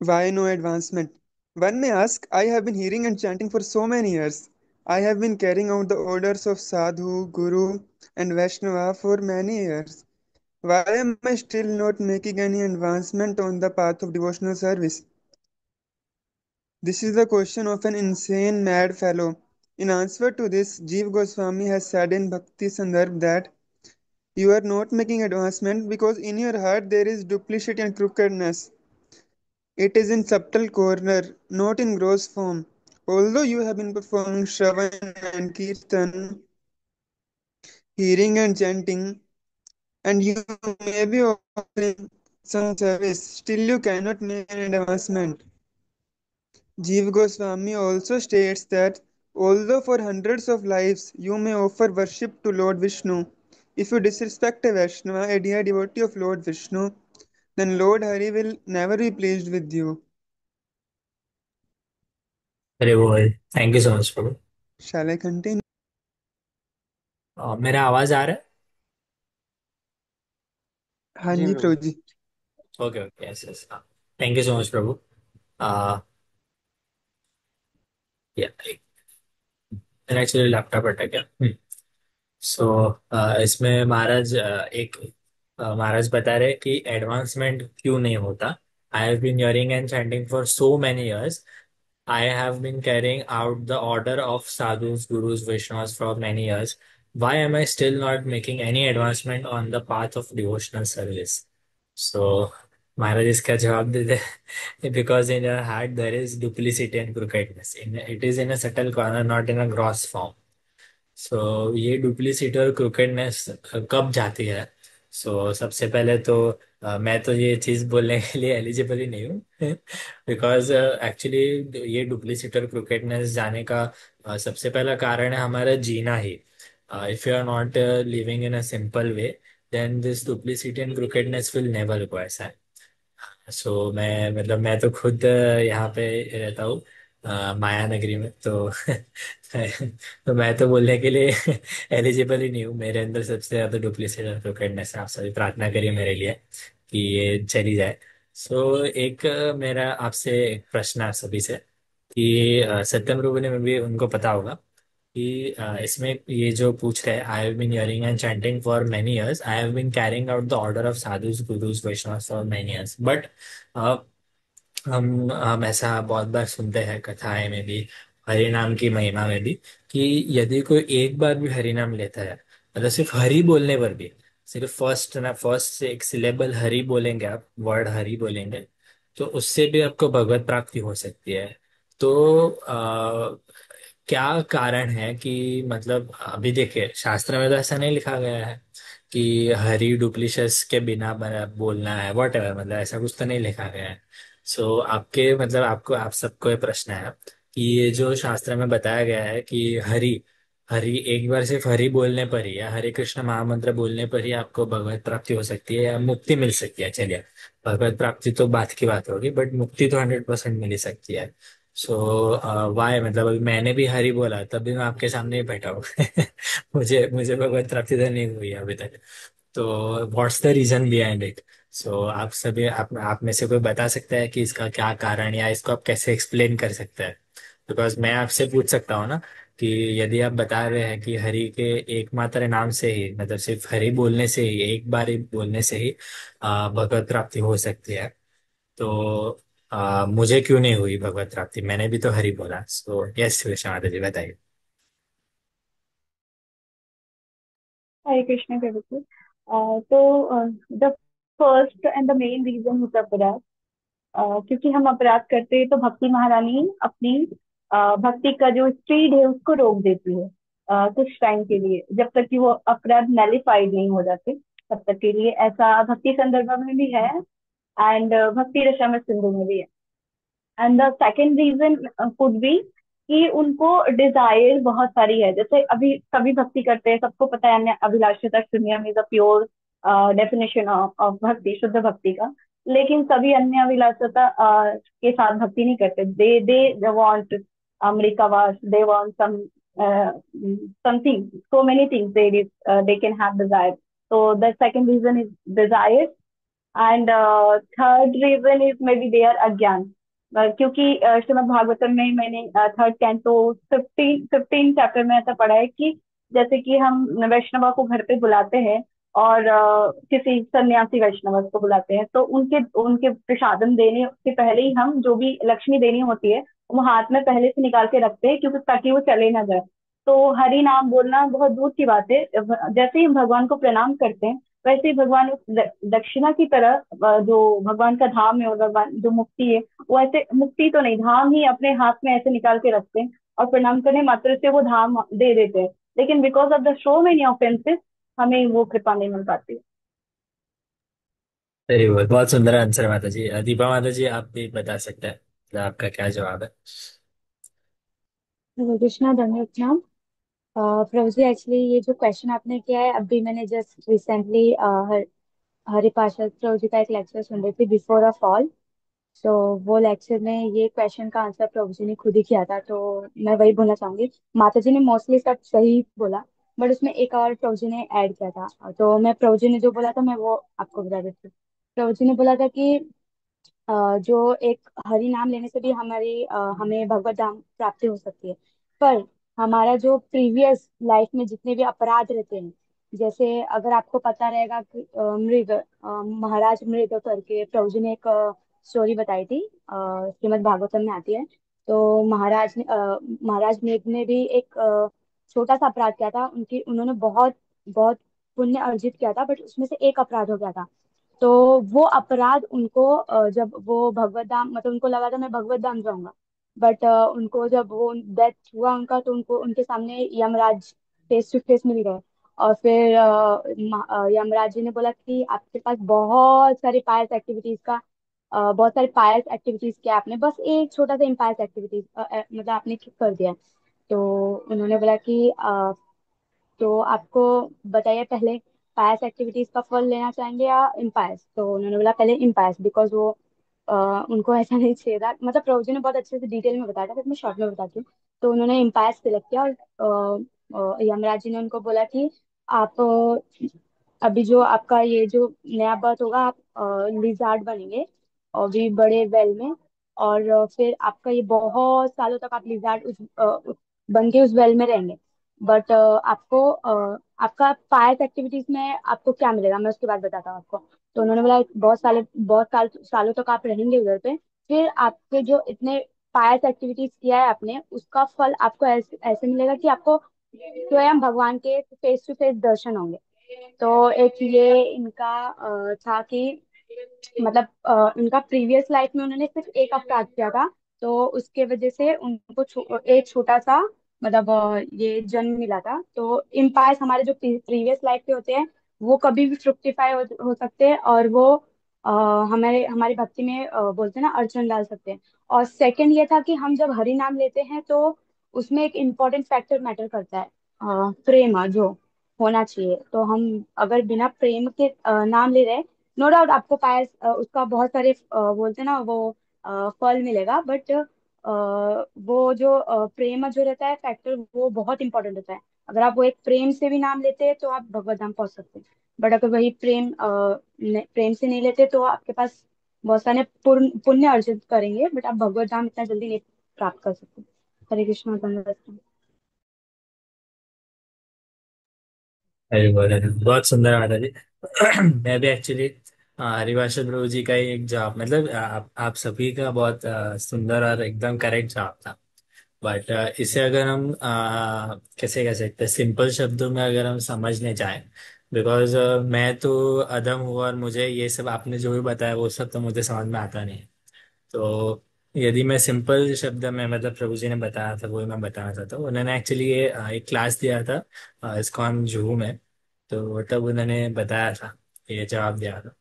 Why no advancement? One may ask, I have been hearing and chanting for so many years. I have been carrying out the orders of Sadhu, Guru, and Vaishnava for many years. Why am I still not making any advancement on the path of devotional service? This is the question of an insane mad fellow. In answer to this, Jeev Goswami has said in Bhakti Sandarbh that you are not making advancement because in your heart there is duplicity and crookedness. It is in subtle corner, not in gross form. Although you have been performing Shravan and Kirtan, hearing and chanting, and you may be offering some service, still you cannot make an advancement. Jeev Goswami also states that although for hundreds of lives you may offer worship to Lord Vishnu, if you disrespect a Vaishnava, a dear devotee of Lord Vishnu, then Lord Hari will never be pleased with you. अरे वो, thank you so much Prabhu. Shall I continue? मेरा आवाज आ रहा है? हाँ जी जी Prabhu. Prabhu ji. Okay okay, yes yes, thank you so much Prabhu. uh, yeah, मेरा एक्चुअली लैपटॉप अटक गया। सो इसमें महाराज महाराज बता रहे कि एडवांसमेंट क्यों नहीं होता। I have been hearing and chanting for so many years. I have been carrying out the order of sadhus, gurus, Vaishnavas for many years. Why am I still not making any advancement on the path of devotional service? So, Maharaj इसका जवाब देते हैं, because in your heart there is duplicity and crookedness. It is in a subtle corner, not in a gross form. ये duplicity और क्रिकेटनेस कब जाती है? सबसे पहले तो मैं तो ये चीज बोलने के लिए एलिजिबल ही नहीं हूँ बिकॉज एक्चुअली ये डुप्लीसिटी और क्रिकेटनेस जाने का सबसे पहला कारण है हमारा जीना ही। If you are not living in a simple way, then this duplicity and crookedness will never go, ऐसा है। मैं मतलब मैं तो खुद यहाँ पे रहता हूँ, माया नगरी में। तो मैं तो बोलने के लिए एलिजिबल ही नहीं हूँ। मेरे अंदर सबसे ज्यादा डुप्लीसिटी और क्रिकेटनेस है। आप सभी प्रार्थना करिए मेरे लिए कि ये चली जाए। एक मेरा आपसे एक प्रश्न है आप सभी से कि सत्यम प्रभु ने भी उनको पता होगा कि इसमें ये जो पूछ रहे हैं, I have been hearing and chanting for many years, I have been carrying out the order of sadhus gurus Vaishnava for many years, but हम ऐसा बहुत बार सुनते हैं कथाएं में भी, हरि नाम की महिमा में भी, कि यदि कोई एक बार भी हरि नाम लेता है, मतलब सिर्फ हरि बोलने पर भी, सिर्फ फर्स्ट से एक सिलेबल हरि बोलेंगे, आप वर्ड हरि बोलेंगे, तो उससे भी आपको भगवत प्राप्ति हो सकती है। तो क्या कारण है कि मतलब अभी देखिए शास्त्र में तो ऐसा नहीं लिखा गया है कि हरि डुप्लीशस के बिना बोलना है, वॉट एवर, मतलब ऐसा कुछ तो नहीं लिखा गया है। आपके मतलब आपको आप सबको ये प्रश्न है कि ये जो शास्त्र में बताया गया है कि हरि हरि एक बार सिर्फ हरि बोलने पर ही या हरे कृष्ण महामंत्र बोलने पर ही आपको भगवत प्राप्ति हो सकती है या मुक्ति मिल सकती है। चलिए, भगवत प्राप्ति तो बात की बात होगी, बट मुक्ति तो 100% मिल ही सकती है। सो वाई, मतलब अभी मैंने भी हरि बोला तब भी मैं आपके सामने ही बैठा हूँ मुझे मुझे भगवत प्राप्ति तो नहीं हुई अभी तक। तो what's the reason behind it? आप सभी आप में से कोई बता सकता है कि इसका क्या कारण, या इसको आप कैसे एक्सप्लेन कर सकते हैं? बिकॉज मैं आपसे पूछ सकता हूँ ना कि यदि आप बता रहे हैं कि हरि के एकमात्र नाम से ही, मतलब सिर्फ हरि बोलने से ही, एक बार ही बोलने से ही भगवत प्राप्ति हो सकती है, तो मुझे क्यों नहीं हुई भगवत प्राप्ति? मैंने भी तो हरि बोला। यस कृष्ण माता जी, बताइए। हरे कृष्ण प्रभु जी। तो the first and the main reason होता अपराध। क्योंकि हम अपराध करते हैं तो भक्ति महारानी अपनी भक्ति का जो स्पीड है उसको रोक देती है कुछ टाइम के लिए, जब तक कि वो अपराध नैलिफाइड नहीं हो जाते तब तक के लिए। ऐसा भक्ति संदर्भ में भी है एंड भक्ति रसा सिंधु में भी है। And the second reason could be कि उनको डिजायर बहुत सारी है। जैसे अभी सभी भक्ति करते हैं, सबको पता है अन्य अभिलाषिता शून्यम is a pure definition of bhakti, शुद्ध भक्ति का। लेकिन सभी अन्य अभिलाषिता के साथ भक्ति नहीं करते। दे वांट अमेरिकावास, they want something, so many things they can have desire. So the second reason is desire, and third reason is maybe their अज्ञान। क्योंकि श्रीमद् भागवतम में मैंने थर्ड कैंटो 15 चैप्टर में ऐसा पढ़ा है कि जैसे कि हम वैष्णवा को घर पे बुलाते हैं और किसी सन्यासी वैष्णव को बुलाते हैं, तो उनके उनके प्रसादम देने से पहले ही हम जो भी लक्ष्मी देनी होती है वो हाथ में पहले से निकाल के रखते हैं, क्योंकि ताकि वो चले ना जाए। तो हरि नाम बोलना बहुत दूर की बात है, जैसे ही हम भगवान को प्रणाम करते हैं वैसे ही भगवान उस दक्षिणा की तरह जो भगवान का धाम है और भगवान जो मुक्ति है, वो ऐसे मुक्ति तो नहीं, धाम ही अपने हाथ में ऐसे निकाल के रखते हैं और प्रणाम करने मात्र से वो धाम दे देते हैं। लेकिन because of the so many offences हमें वो कृपा नहीं मिल पाती। वेरी गुड, बहुत सुंदर आंसर माता जी। दीपा माता जी, आप भी बता सकते हैं मतलब आपका क्या जवाब है? हरे कृष्णा, धन्यवाद मैम। प्रभु जी, एक्चुअली ये जो क्वेश्चन आपने किया है, अभी मैंने जस्ट रिसेंटली हरि पार्षद प्रभु जी का एक लेक्चर सुन रही थी, बिफोर अ फॉल। तो वो लेक्चर में ये क्वेश्चन का आंसर प्रभु जी ने खुद ही किया था, तो मैं वही बोलना चाहूंगी। माता जी ने मोस्टली सब सही बोला, बट उसमें एक और प्रभु जी ने ऐड किया था, तो मैं प्रभु जी ने जो बोला था मैं वो आपको बता देती हूँ। प्रभु जी ने बोला था कि जो एक हरि नाम लेने से भी हमें भगवत धाम प्राप्ति हो सकती है। पर हमारा जो प्रीवियस लाइफ में जितने भी अपराध रहते हैं, जैसे अगर आपको पता रहेगा कि महाराज मृग करके प्रभु जी ने एक स्टोरी बताई थी, श्रीमद् भागवतम में आती है। तो महाराज मृग ने भी एक छोटा सा अपराध किया था, उनकी उन्होंने बहुत बहुत पुण्य अर्जित किया था, बट उसमें से एक अपराध हो गया था। तो वो अपराध उनको जब वो भगवत धाम, मतलब उनको लगा था मैं भगवत धाम जाऊंगा, बट उनको जब वो डेथ हुआ उनका, तो उनको उनके सामने यमराज फेस टू फेस मिल गए। और फिर यमराज जी ने बोला कि आपके पास बहुत सारे पायस एक्टिविटीज किया आपने, बस एक छोटा सा इम्पायस एक्टिविटीज मतलब आपने कर दिया। तो उन्होंने बोला कि तो आपको बताइए पहले, पायस एक्टिविटीज का फल लेना चाहेंगे या इम्पायस? तो उन्होंने बोला पहले इम्पायस, बिकॉज वो उनको ऐसा नहीं चाहिए था। मतलब प्रभु जी ने बहुत अच्छे से डिटेल में बताया था, बट मैं शॉर्ट में बताती हूँ। तो उन्होंने इम्पायस सिलेक्ट किया, और यमराज जी ने उनको बोला कि आप अभी जो आपका ये जो नया बर्थ होगा, आप लिजार्ड बनेंगे और भी बड़े वेल में। और फिर आपका ये बहुत सालों तक आप लिजार्ड बन के उस वेल में रहेंगे। बट आपका पायस एक्टिविटीज में आपको क्या मिलेगा, मैं उसके बाद बताता हूँ आपको। तो उन्होंने बोला बहुत सालों तक आप रहेंगे उधर पे, फिर आपके जो इतने पायस एक्टिविटीज किया है आपने, उसका फल आपको ऐसे ऐसे मिलेगा कि आपको स्वयं भगवान के फेस टू फेस दर्शन होंगे। तो एक ये इनका था कि मतलब उनका प्रीवियस लाइफ में उन्होंने सिर्फ एक अपराध किया था, तो उसके वजह से उनको एक छोटा सा मतलब ये जन्म मिला था। तो इम्पायर्स हमारे जो प्रीवियस लाइफ के होते हैं, वो कभी भी फ्रुक्टिफाई हो सकते हैं, और वो अ, हमारे हमारी भक्ति में बोलते हैं ना, अड़चन डाल सकते हैं। और सेकंड ये था कि हम जब हरि नाम लेते हैं, तो उसमें एक इम्पोर्टेंट फैक्टर मैटर करता है, प्रेम जो होना चाहिए। तो हम अगर बिना प्रेम के नाम ले रहे हैं, नो डाउट आपको पायस उसका बहुत सारे बोलते हैं ना वो फल मिलेगा, बट वो जो प्रेम जो रहता है फैक्टर, वो बहुत इंपॉर्टेंट होता है। अगर आप वो एक प्रेम से भी नाम लेते हैं, तो आप भगवत धाम पहुंच सकते हैं। बट अगर वही प्रेम से नहीं लेते, तो आपके पास बहुत सारे पुण्य अर्जित करेंगे, बट आप भगवत धाम इतना जल्दी नहीं प्राप्त कर सकते। हरे कृष्णा, धन्यवाद। वेरी गुड, बहुत सुंदर माता जी। मैं भी एक्चुअली हरिभाषा प्रभु जी का ही एक जवाब, मतलब आप सभी का बहुत सुंदर और एकदम करेक्ट जवाब था। बट इसे अगर हम कैसे कह सकते हैं, सिंपल शब्दों में अगर हम समझने जाएं, बिकॉज मैं तो अदम हूँ और मुझे ये सब आपने जो भी बताया वो सब तो मुझे समझ में आता नहीं है। तो यदि मैं सिंपल शब्द में, मतलब प्रभु जी ने बताया था वही मैं बताना चाहता हूँ। उन्होंने एक्चुअली ये एक क्लास दिया था इस्कॉन जुहू में, तो तब उन्होंने बताया था, ये जवाब दिया था।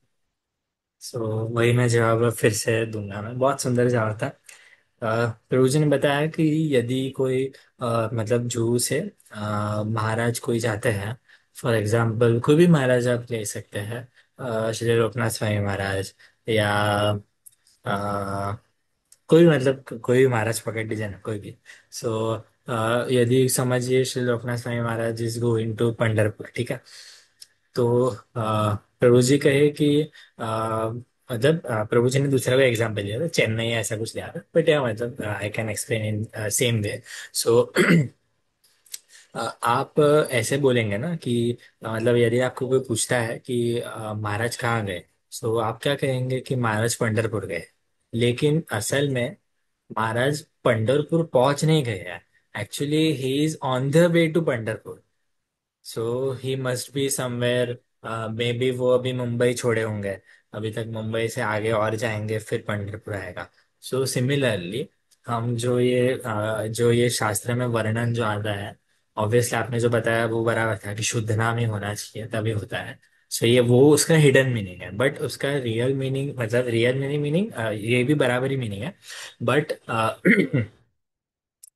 सो वही मैं जवाब फिर से दूंगा। मैं बहुत सुंदर जवाब था। प्रभु जी ने बताया कि यदि कोई मतलब जूहू से महाराज कोई जाते हैं, फॉर एग्जाम्पल कोई भी महाराज आप ले सकते हैं, श्री लोकनाथ स्वामी महाराज, या कोई मतलब कोई भी महाराज पकड़ लीजिए ना, कोई भी। सो यदि समझिए Shri Loknath Swami Maharaj is going to Pandharpur, ठीक है। तो प्रभु जी कहे कि मतलब प्रभु जी ने दूसरा कोई एग्जाम्पल लिया था, चेन्नई ऐसा कुछ लिया था, बट या मतलब I can explain in same way. So आप ऐसे बोलेंगे ना कि मतलब यदि आपको कोई पूछता है कि महाराज कहाँ गए, तो आप क्या कहेंगे कि महाराज पंढरपुर गए। लेकिन असल में महाराज पंढरपुर पहुंच नहीं गए हैं। Actually he is on the way to Pandharpur. So he must be somewhere. Maybe वो अभी मुंबई छोड़े होंगे। अभी तक मुंबई से आगे और जाएंगे, फिर पंढरपुर आएगा। सो सिमिलरली हम जो ये शास्त्र में वर्णन जो आता है, ऑब्वियसली आपने जो बताया वो बराबर था कि शुद्ध नाम ही होना चाहिए तभी होता है। सो ये वो उसका हिडन मीनिंग है, बट उसका रियल मीनिंग, मतलब रियल मीनिंग मीनिंग ये भी बराबर ही मीनिंग है। बट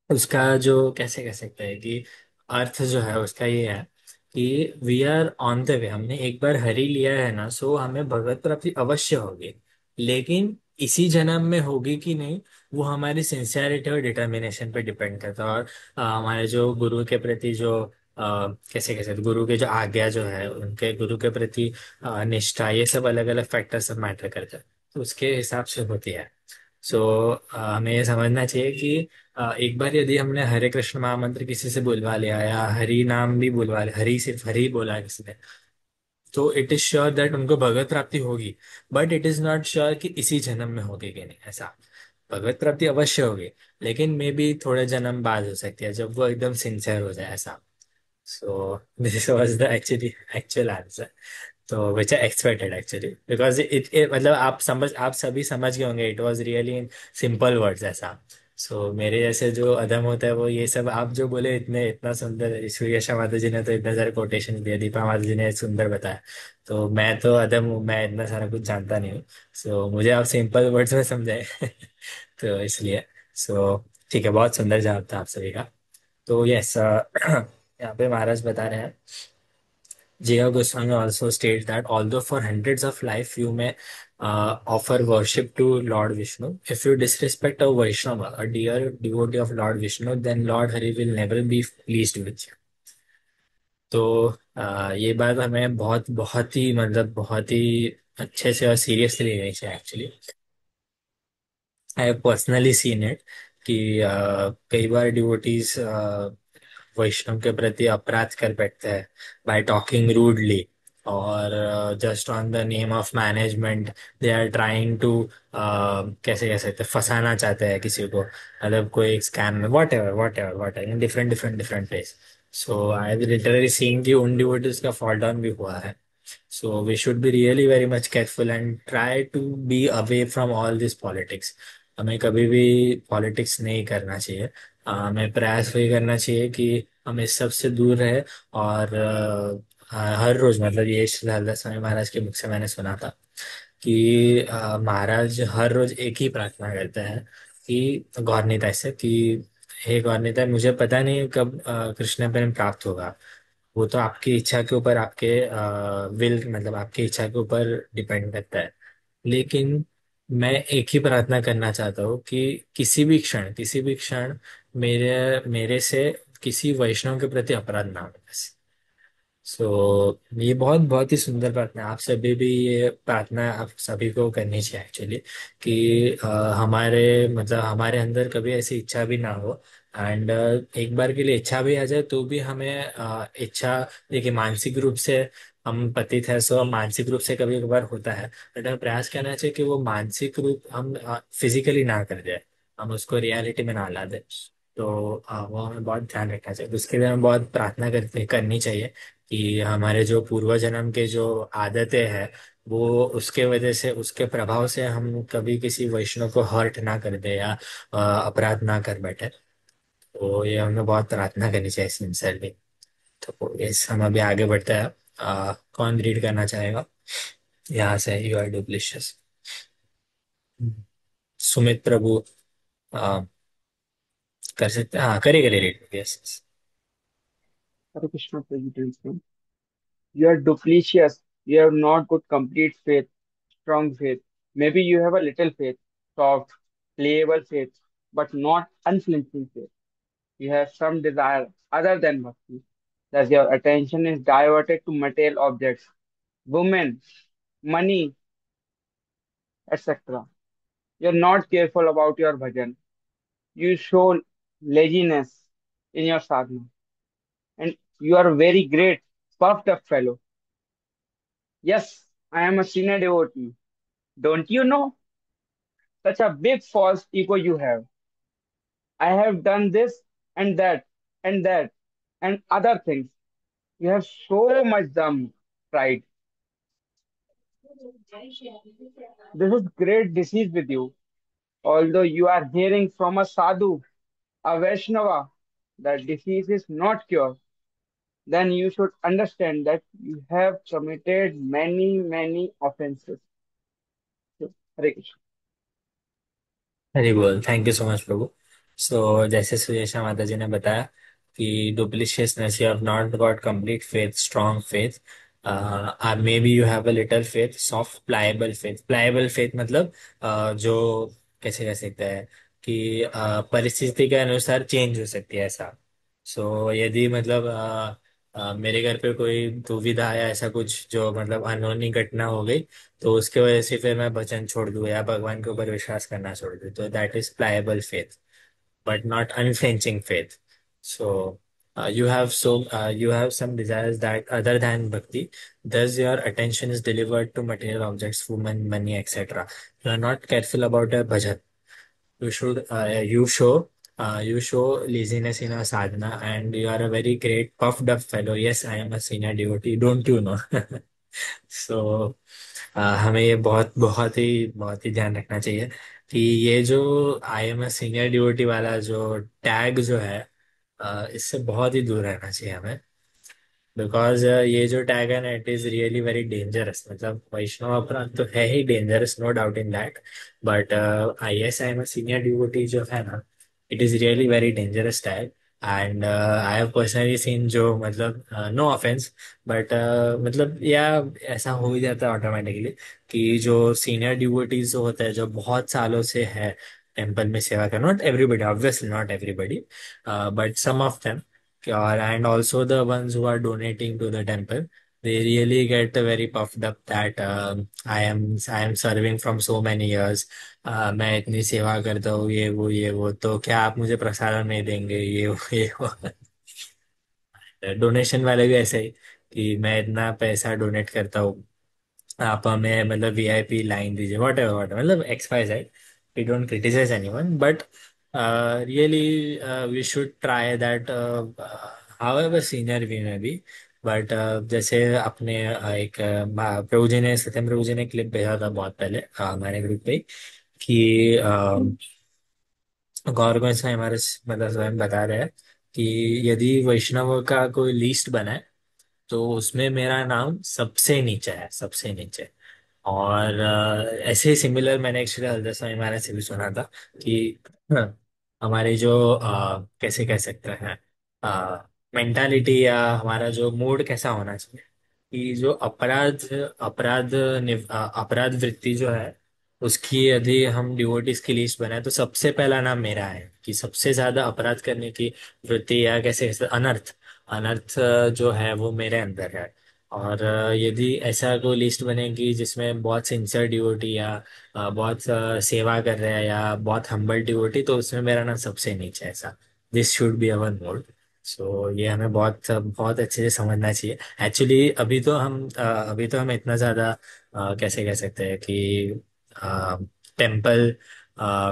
उसका जो कैसे कह सकते हैं कि अर्थ जो है उसका ये है कि we are on the way. हमने एक बार हरि लिया है ना, सो हमें भगवत प्राप्ति अवश्य होगी। लेकिन इसी जन्म में होगी कि नहीं, वो हमारी सिंसियरिटी और डिटर्मिनेशन पे डिपेंड करता है। और हमारे जो गुरु के प्रति जो कैसे कैसे गुरु के जो आज्ञा जो है, उनके गुरु के प्रति निष्ठा, ये सब अलग अलग फैक्टर सब मैटर करते हैं। तो उसके हिसाब से होती है। सो हमें ये समझना चाहिए कि एक बार यदि हमने हरे कृष्ण महामंत्र किसी से बुलवा लिया, या हरि नाम भी बुलवा लिया, हरि सिर्फ हरि बोला है किसी ने, तो इट इज श्योर दैट उनको भगवत प्राप्ति होगी। But it is not sure कि इसी जन्म में होगी कि नहीं, ऐसा। भगवत प्राप्ति अवश्य होगी, लेकिन मे बी थोड़े जन्म बाद हो सकती है, जब वो एकदम सिंसियर हो जाए, ऐसा। So this was the actually actual answer. तो विच आई एक्सपेक्टेड एक्चुअली, बिकॉज मतलब आप सभी समझ गए होंगे, it was really in simple words, ऐसा। सो मेरे जैसे जो अदम होता है वो ये सब आप जो बोले, इतने इतना सुंदर, सूर्यशा माता जी ने तो इतने सारे कोटेशन दिए, दीपा माता जी ने सुंदर बताया। तो मैं तो अदम हूँ, मैं इतना सारा कुछ जानता नहीं हूँ। सो मुझे आप सिंपल वर्ड्स में समझाए तो इसलिए। सो ठीक है, बहुत सुंदर जवाब था आप सभी का। तो यस, यहाँ पे महाराज बता रहे हैं, Jiva Goswami also states that although for hundreds of life you may offer worship to Lord Vishnu, if you disrespect a Vaishnava, a dear devotee of Lord Vishnu, then Lord Hari will never be pleased with you. तो ये बात हमें बहुत बहुत ही, मतलब बहुत ही अच्छे से और सीरियसली लेनी चाहिए actually. I have personally seen it कि कई बार डिवोटीज वैष्णव के प्रति अपराध कर बैठते हैं बाय टॉकिंग रूडली, और just on the name of management they are trying to कैसे कह सकते हैं, फंसाना चाहते हैं किसी को, मतलब कोई एक स्कैम में, whatever in different different different ways. So I have literally seen कि उन डिवोटीज का फॉल डाउन भी हुआ है। So we should be really very much careful and try to be away from all this politics. हमें कभी भी politics नहीं करना चाहिए। हमें प्रयास वही करना चाहिए कि हम इस सब से दूर रहे। और हर रोज, मतलब ये श्री स्वामी महाराज के मुख से मैंने सुना था कि महाराज हर रोज एक ही प्रार्थना करते हैं कि गौरनीताई से कि हे गौरनीताई, मुझे पता नहीं कब कृष्ण प्रेम प्राप्त होगा। वो तो आपकी इच्छा के ऊपर, आपके विल, मतलब आपकी इच्छा के ऊपर डिपेंड करता है। लेकिन मैं एक ही प्रार्थना करना चाहता हूँ कि किसी भी क्षण मेरे मेरे से किसी वैष्णव के प्रति अपराध ना हो, बस। सो ये बहुत बहुत ही सुंदर प्रार्थना है। आप सभी भी ये प्रार्थना आप सभी को करनी चाहिए एक्चुअली, कि हमारे, मतलब हमारे अंदर कभी ऐसी इच्छा भी ना हो। एंड एक बार के लिए इच्छा भी आ जाए तो भी हमें इच्छा, देखिए मानसिक रूप से हम पतित है, सो मानसिक रूप से कभी कभार होता है, बट हमें प्रयास करना चाहिए कि वो मानसिक रूप हम फिजिकली ना कर दे, हम उसको रियलिटी में ना ला दे। तो वो हमें बहुत ध्यान रखना चाहिए, तो उसके लिए हमें बहुत प्रार्थना करनी चाहिए कि हमारे जो पूर्व जन्म के जो आदतें हैं, वो उसके वजह से, उसके प्रभाव से हम कभी किसी वैष्णव को हर्ट ना कर दे, या अपराध ना कर बैठे। तो ये हमें बहुत प्रार्थना करनी चाहिए सिंसियरली। तो यस, हम अभी आगे बढ़ते हैं। कौन रीड करना चाहेगा यहाँ से? You are duplicitous. Sumit Prabhu आ, कर सकते हैं, हाँ करिए करिए read, yes. Hare Krishna President. You are duplicitous. You have not got complete faith, strong faith. Maybe you have a little faith, soft, playable faith, but not unflinching faith. You have some desire other than bhakti. Thus, your attention is diverted to material objects, women, money, etc. You are not careful about your bhajan. You show laziness in your sadhana, You are very great, puffed up fellow. Yes, I am a senior devotee. Don't you know? Such a big false ego you have. I have done this and that and that and other things. You have so much dumb pride. This is great disease with you. Although you are hearing from a sadhu, a Vaishnava, that disease is not cured, then you should understand that you have committed many, many offenses. Hare Krishna. Hari बोल, thank you so much Prabhu. So जैसे सुयेशा माता जी ने बताया कि duplicitousness, you have not got complete faith, strong faith, may be you have a little faith, soft pliable faith. Pliable faith मतलब जो कैसे कह सकते हैं कि परिस्थिति के अनुसार चेंज हो सकती है ऐसा। सो यदि मतलब मेरे घर पे कोई दुविधा या ऐसा कुछ जो मतलब अनहोनी घटना हो गई, तो उसके वजह से फिर मैं भजन छोड़ दूं या भगवान के ऊपर विश्वास करना छोड़ दूं, तो that is pliable faith, but not unflinching faith. So you have some desires that other than bhakti, thus your attention is delivered to material objects, women, money, etc. You are not careful about your bhajan. You show laziness in our sadhana, and you are a very great puffed up fellow. Yes, I am a senior devotee, don't you know? So हमें ये बहुत ही ध्यान रखना चाहिए कि ये जो आई am a senior devotee वाला जो टैग जो है, इससे बहुत ही दूर रहना चाहिए हमें। बिकॉज ये जो टैग है ना, it is really very dangerous. मतलब वैष्णव अपराध तो है ही dangerous, no doubt in that, but I as I am a senior devotee जो है ना, it is really very dangerous tag. And I have personally seen जो मतलब नो ऑफेंस, बट मतलब या ऐसा हो ही जाता है ऑटोमेटिकली कि जो सीनियर डिवोटीज जो होते हैं, जो बहुत सालों से है टेम्पल में सेवा कर, not everybody obviously, not everybody, but some of them, and also the ones who are donating to the temple, they really get very puffed up that I am serving from so many years, मैं इतनी सेवा करता हूँ, ये वो तो क्या आप मुझे प्रसाद नहीं देंगे, ये वो। डोनेशन वाले भी ऐसे ही कि मैं इतना पैसा डोनेट करता हूँ, आप हमें मतलब वीआईपी लाइन दीजिए, वॉट एवर मतलब X Y Z. We don't criticize anyone, but really we should try that, however senior we may be. But जैसे अपने एक प्रभु जी ने, सत्यम प्रभु जी ने क्लिप भेजा था बहुत पहले हमारे ग्रुप पे कि गौर गोस्वामी हमारे मतलब स्वयं बता रहे हैं कि यदि वैष्णव का कोई लिस्ट बनाए, तो उसमें मेरा नाम सबसे नीचे है, सबसे नीचे। और ऐसे ही सिमिलर मैंने एक्चुअली हरदास स्वामी महाराज से भी सुना था कि हमारे जो कैसे कह सकते हैं मेंटालिटी या हमारा जो मूड कैसा होना चाहिए, कि जो अपराध वृत्ति जो है, उसकी यदि हम डिवोटीज की लिस्ट बनाए, तो सबसे पहला नाम मेरा है कि सबसे ज्यादा अपराध करने की वृत्ति या कैसे कैसे अनर्थ अनर्थ जो है वो मेरे अंदर है। और यदि ऐसा कोई लिस्ट बनेगी जिसमें बहुत सिंसियर डिवोटी या बहुत सेवा कर रहे हैं या बहुत हम्बल डिवोटी, तो उसमें मेरा नाम सबसे नीचे है ऐसा। This should be our mode. So ये हमें बहुत बहुत अच्छे से समझना चाहिए। एक्चुअली अभी तो हम इतना ज़्यादा कैसे कह सकते हैं कि टेम्पल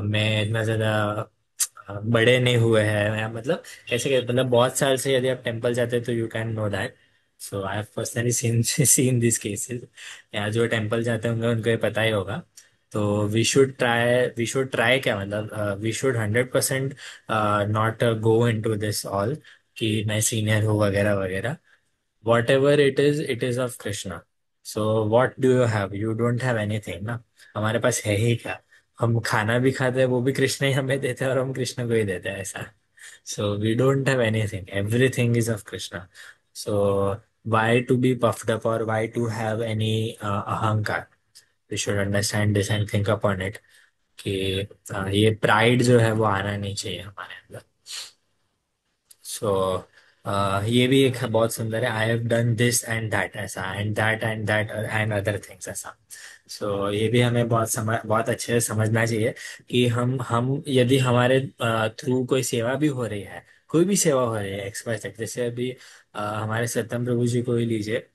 में इतना ज़्यादा बड़े नहीं हुए हैं, या मतलब कैसे मतलब बहुत साल से यदि आप टेम्पल जाते हैं तो you can know that. So I have personally scene seen this cases. या जो टेम्पल जाते होंगे उनको ये पता ही होगा। तो वी शुड ट्राई क्या मतलब we should 100% not go into this all कि मैं सीनियर हूँ वगैरह वगैरह। Whatever it is of Krishna. So what do you have? You don't have anything ना। हमारे पास है ही क्या? हम खाना भी खाते हैं, वो भी कृष्ण ही हमें देते हैं और हम कृष्ण को ही देते हैं ऐसा। So we don't have anything, everything is of Krishna. So why to be puffed up और वाई टू हैव एनी अहंकार? We should understand this and think upon it कि ये प्राइड जो है वो आना नहीं चाहिए हमारे अंदर। सो ये भी एक बहुत सुंदर है, I have done this and that ऐसा, and that and other things ऐसा। सो ये भी हमें बहुत अच्छे से समझना चाहिए कि हम यदि हमारे थ्रू कोई सेवा भी हो रही है, कोई भी सेवा हो रही है एक्स वाई जेड, जैसे अभी हमारे सत्यम प्रभु जी को ही लीजिए।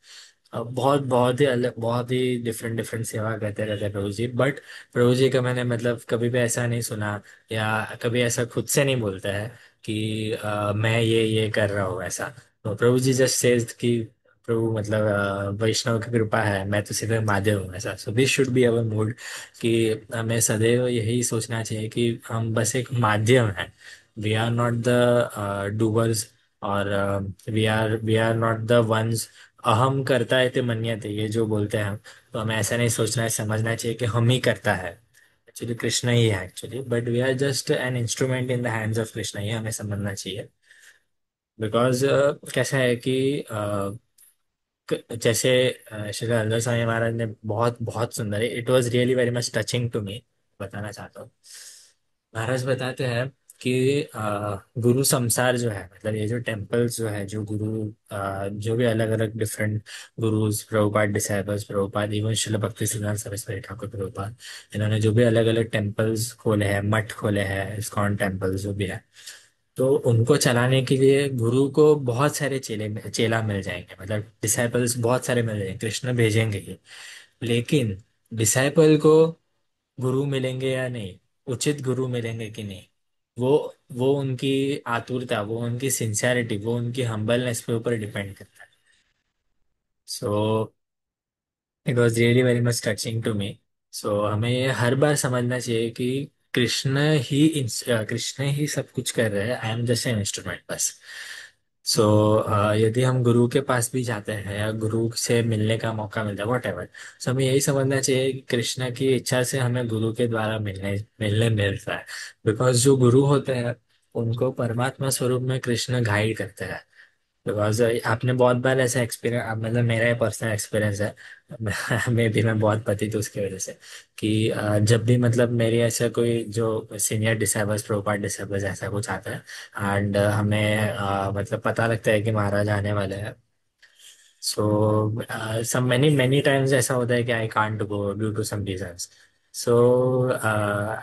बहुत बहुत ही अलग, बहुत ही डिफरेंट डिफरेंट सेवा करते रहते हैं प्रभु जी, बट प्रभु जी का मैंने मतलब कभी भी ऐसा नहीं सुना, या कभी ऐसा खुद से नहीं बोलता है कि मैं ये कर रहा हूँ ऐसा। तो प्रभु जी जस्ट सेज कि प्रभु मतलब वैष्णव की कृपा है, मैं तो सिर्फ एक माध्यम हूँ ऐसा। So this should be our mood कि हमें सदैव यही सोचना चाहिए कि हम बस एक माध्यम हैं। We are not the doers, और we are not the ones. अहम करता है ते मन्यते, ये जो बोलते हैं हम, तो हमें ऐसा नहीं सोचना है, समझना चाहिए कि हम ही करता है। एक्चुअली कृष्ण ही है actually, but we are just an instrument in the hands of Krishna, ये हमें समझना चाहिए। बिकॉज कैसा है कि जैसे श्री हरिदास स्वामी महाराज ने बहुत बहुत सुंदर है, it was really very much touching to me, बताना चाहता हूँ। महाराज बताते हैं कि गुरु संसार जो है, मतलब ये जो टेम्पल्स जो है, जो गुरु जो भी अलग अलग different gurus, Prabhupada disciples Prabhupada, even Srila Bhakti सिद्धांत सरस्वती ठाकुर प्रभुपाद, इन्होंने जो भी अलग अलग टेम्पल्स खोले हैं, मठ खोले हैं, इस्कॉन टेम्पल्स जो भी है, तो उनको चलाने के लिए गुरु को बहुत सारे चेला मिल जाएंगे, मतलब डिसाइपल्स बहुत सारे मिल जाएंगे, कृष्ण भेजेंगे ही। लेकिन डिसाइपल को गुरु मिलेंगे या नहीं, उचित गुरु मिलेंगे कि नहीं, वो वो उनकी आतुरता, वो उनकी सिंसियरिटी, वो उनकी हम्बलनेस के ऊपर डिपेंड करता है। So it was really very much touching to me. So हमें ये हर बार समझना चाहिए कि कृष्ण कृष्ण ही सब कुछ कर रहे हैं, I am just an instrument बस। सो यदि हम गुरु के पास भी जाते हैं या गुरु से मिलने का मौका मिलता है, वॉट एवर, सो हमें यही समझना चाहिए कि कृष्ण की इच्छा से हमें गुरु के द्वारा मिलने मिलने मिलता है। बिकॉज जो गुरु होते हैं उनको परमात्मा स्वरूप में कृष्ण गाइड करते हैं। बिकॉज आपने बहुत बार ऐसा एक्सपीरियंस, मतलब मेरा ये पर्सनल एक्सपीरियंस है, मैं भी मैं बहुत पतित हूँ उसकी वजह से, कि जब भी मतलब मेरी ऐसा कोई जो सीनियर डिसाइबल्स, प्रोपार्ट डिसाइबल्स ऐसा कुछ आता है, एंड हमें मतलब पता लगता है कि महाराज आने वाले हैं। So some many many times ऐसा होता है कि I can't go due to some reasons. So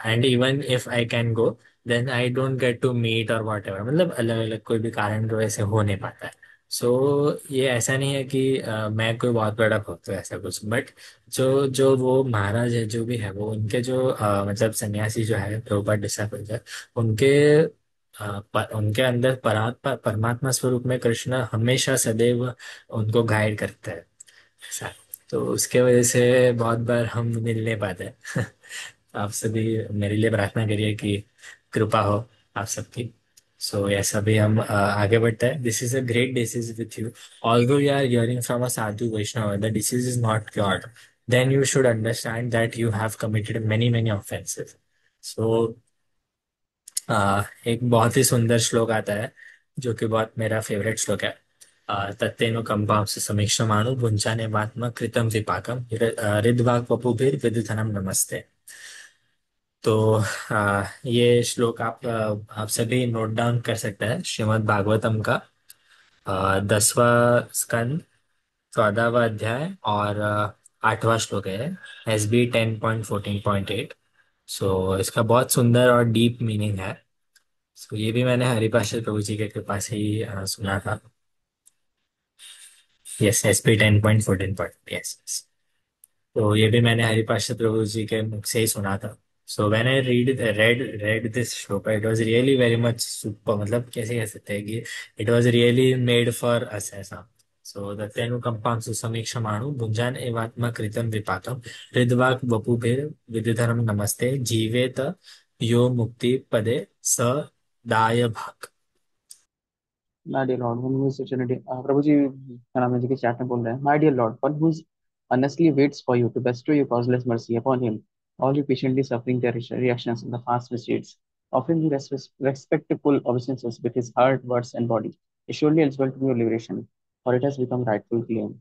and even if I can go, then I don't get to meet और वॉट एवर, मतलब अलग अलग कोई भी कारण की वजह से हो नहीं पाता है। सो ये ऐसा नहीं है कि मैं कोई बहुत बड़ा भक्त हूँ ऐसा कुछ, बट जो जो वो महाराज है जो भी है, वो उनके जो मतलब सन्यासी जो है, प्रभुपाद डिसाइपल्स है, उनके उनके अंदर परमात्मा स्वरूप में कृष्ण हमेशा सदैव उनको गाइड करता है ऐसा। तो उसके वजह से बहुत बार हम मिल नहीं पाते। आप सभी मेरे लिए प्रार्थना करिए कि कृपा हो आप सबकी। सो ऐसा भी हम आगे बढ़ते हैं। This is a great disease with you, although you are hearing from a sadhu Vaishnava, the disease is not cured, then you should understand that you have committed many many offenses. So एक बहुत ही सुंदर श्लोक आता है, जो कि बहुत मेरा फेवरेट श्लोक है। तत्तेनु कंपांस समीक्षमाणु भुंजाने वात्म कृतम विपाकम हृद्वाग वपुभिर विदधनम नमस्ते। तो ये श्लोक आप सभी नोट डाउन कर सकते हैं। श्रीमद् भागवतम का 10वां स्कंद, 14वां अध्याय, और 8वां श्लोक है, SB 10.14.8। सो इसका बहुत सुंदर और डीप मीनिंग है। सो ये भी मैंने हरिपार्षद प्रभु जी के कृपा से ही सुना था। Yes, SP 10.14. यस। तो ये भी मैंने हरिपार्षद प्रभु जी के मुख से ही सुना था। So when I read this shloka, it was really very much super, मतलब कैसे कह सकते हैं कि it was really made for us ऐसा। सो दत्तेनु कंपांसु समीक्षमाणु भुंजान एवात्मा कृतं विपाकम हृद्वाक वपुभिर विदिधरम नमस्ते जीवेत यो मुक्ति पदे स दाय भाग। My dear Lord, one who is eternity, प्रभु जी राम जी के चैट में बोल रहे हैं, My dear Lord, one who earnestly waits for you to bestow your causeless mercy upon him, all you patiently suffering their reactions in the fast misdeeds, offering you respectful obeisances with his heart, words, and body, is surely eligible to your liberation, for it has become rightful claim.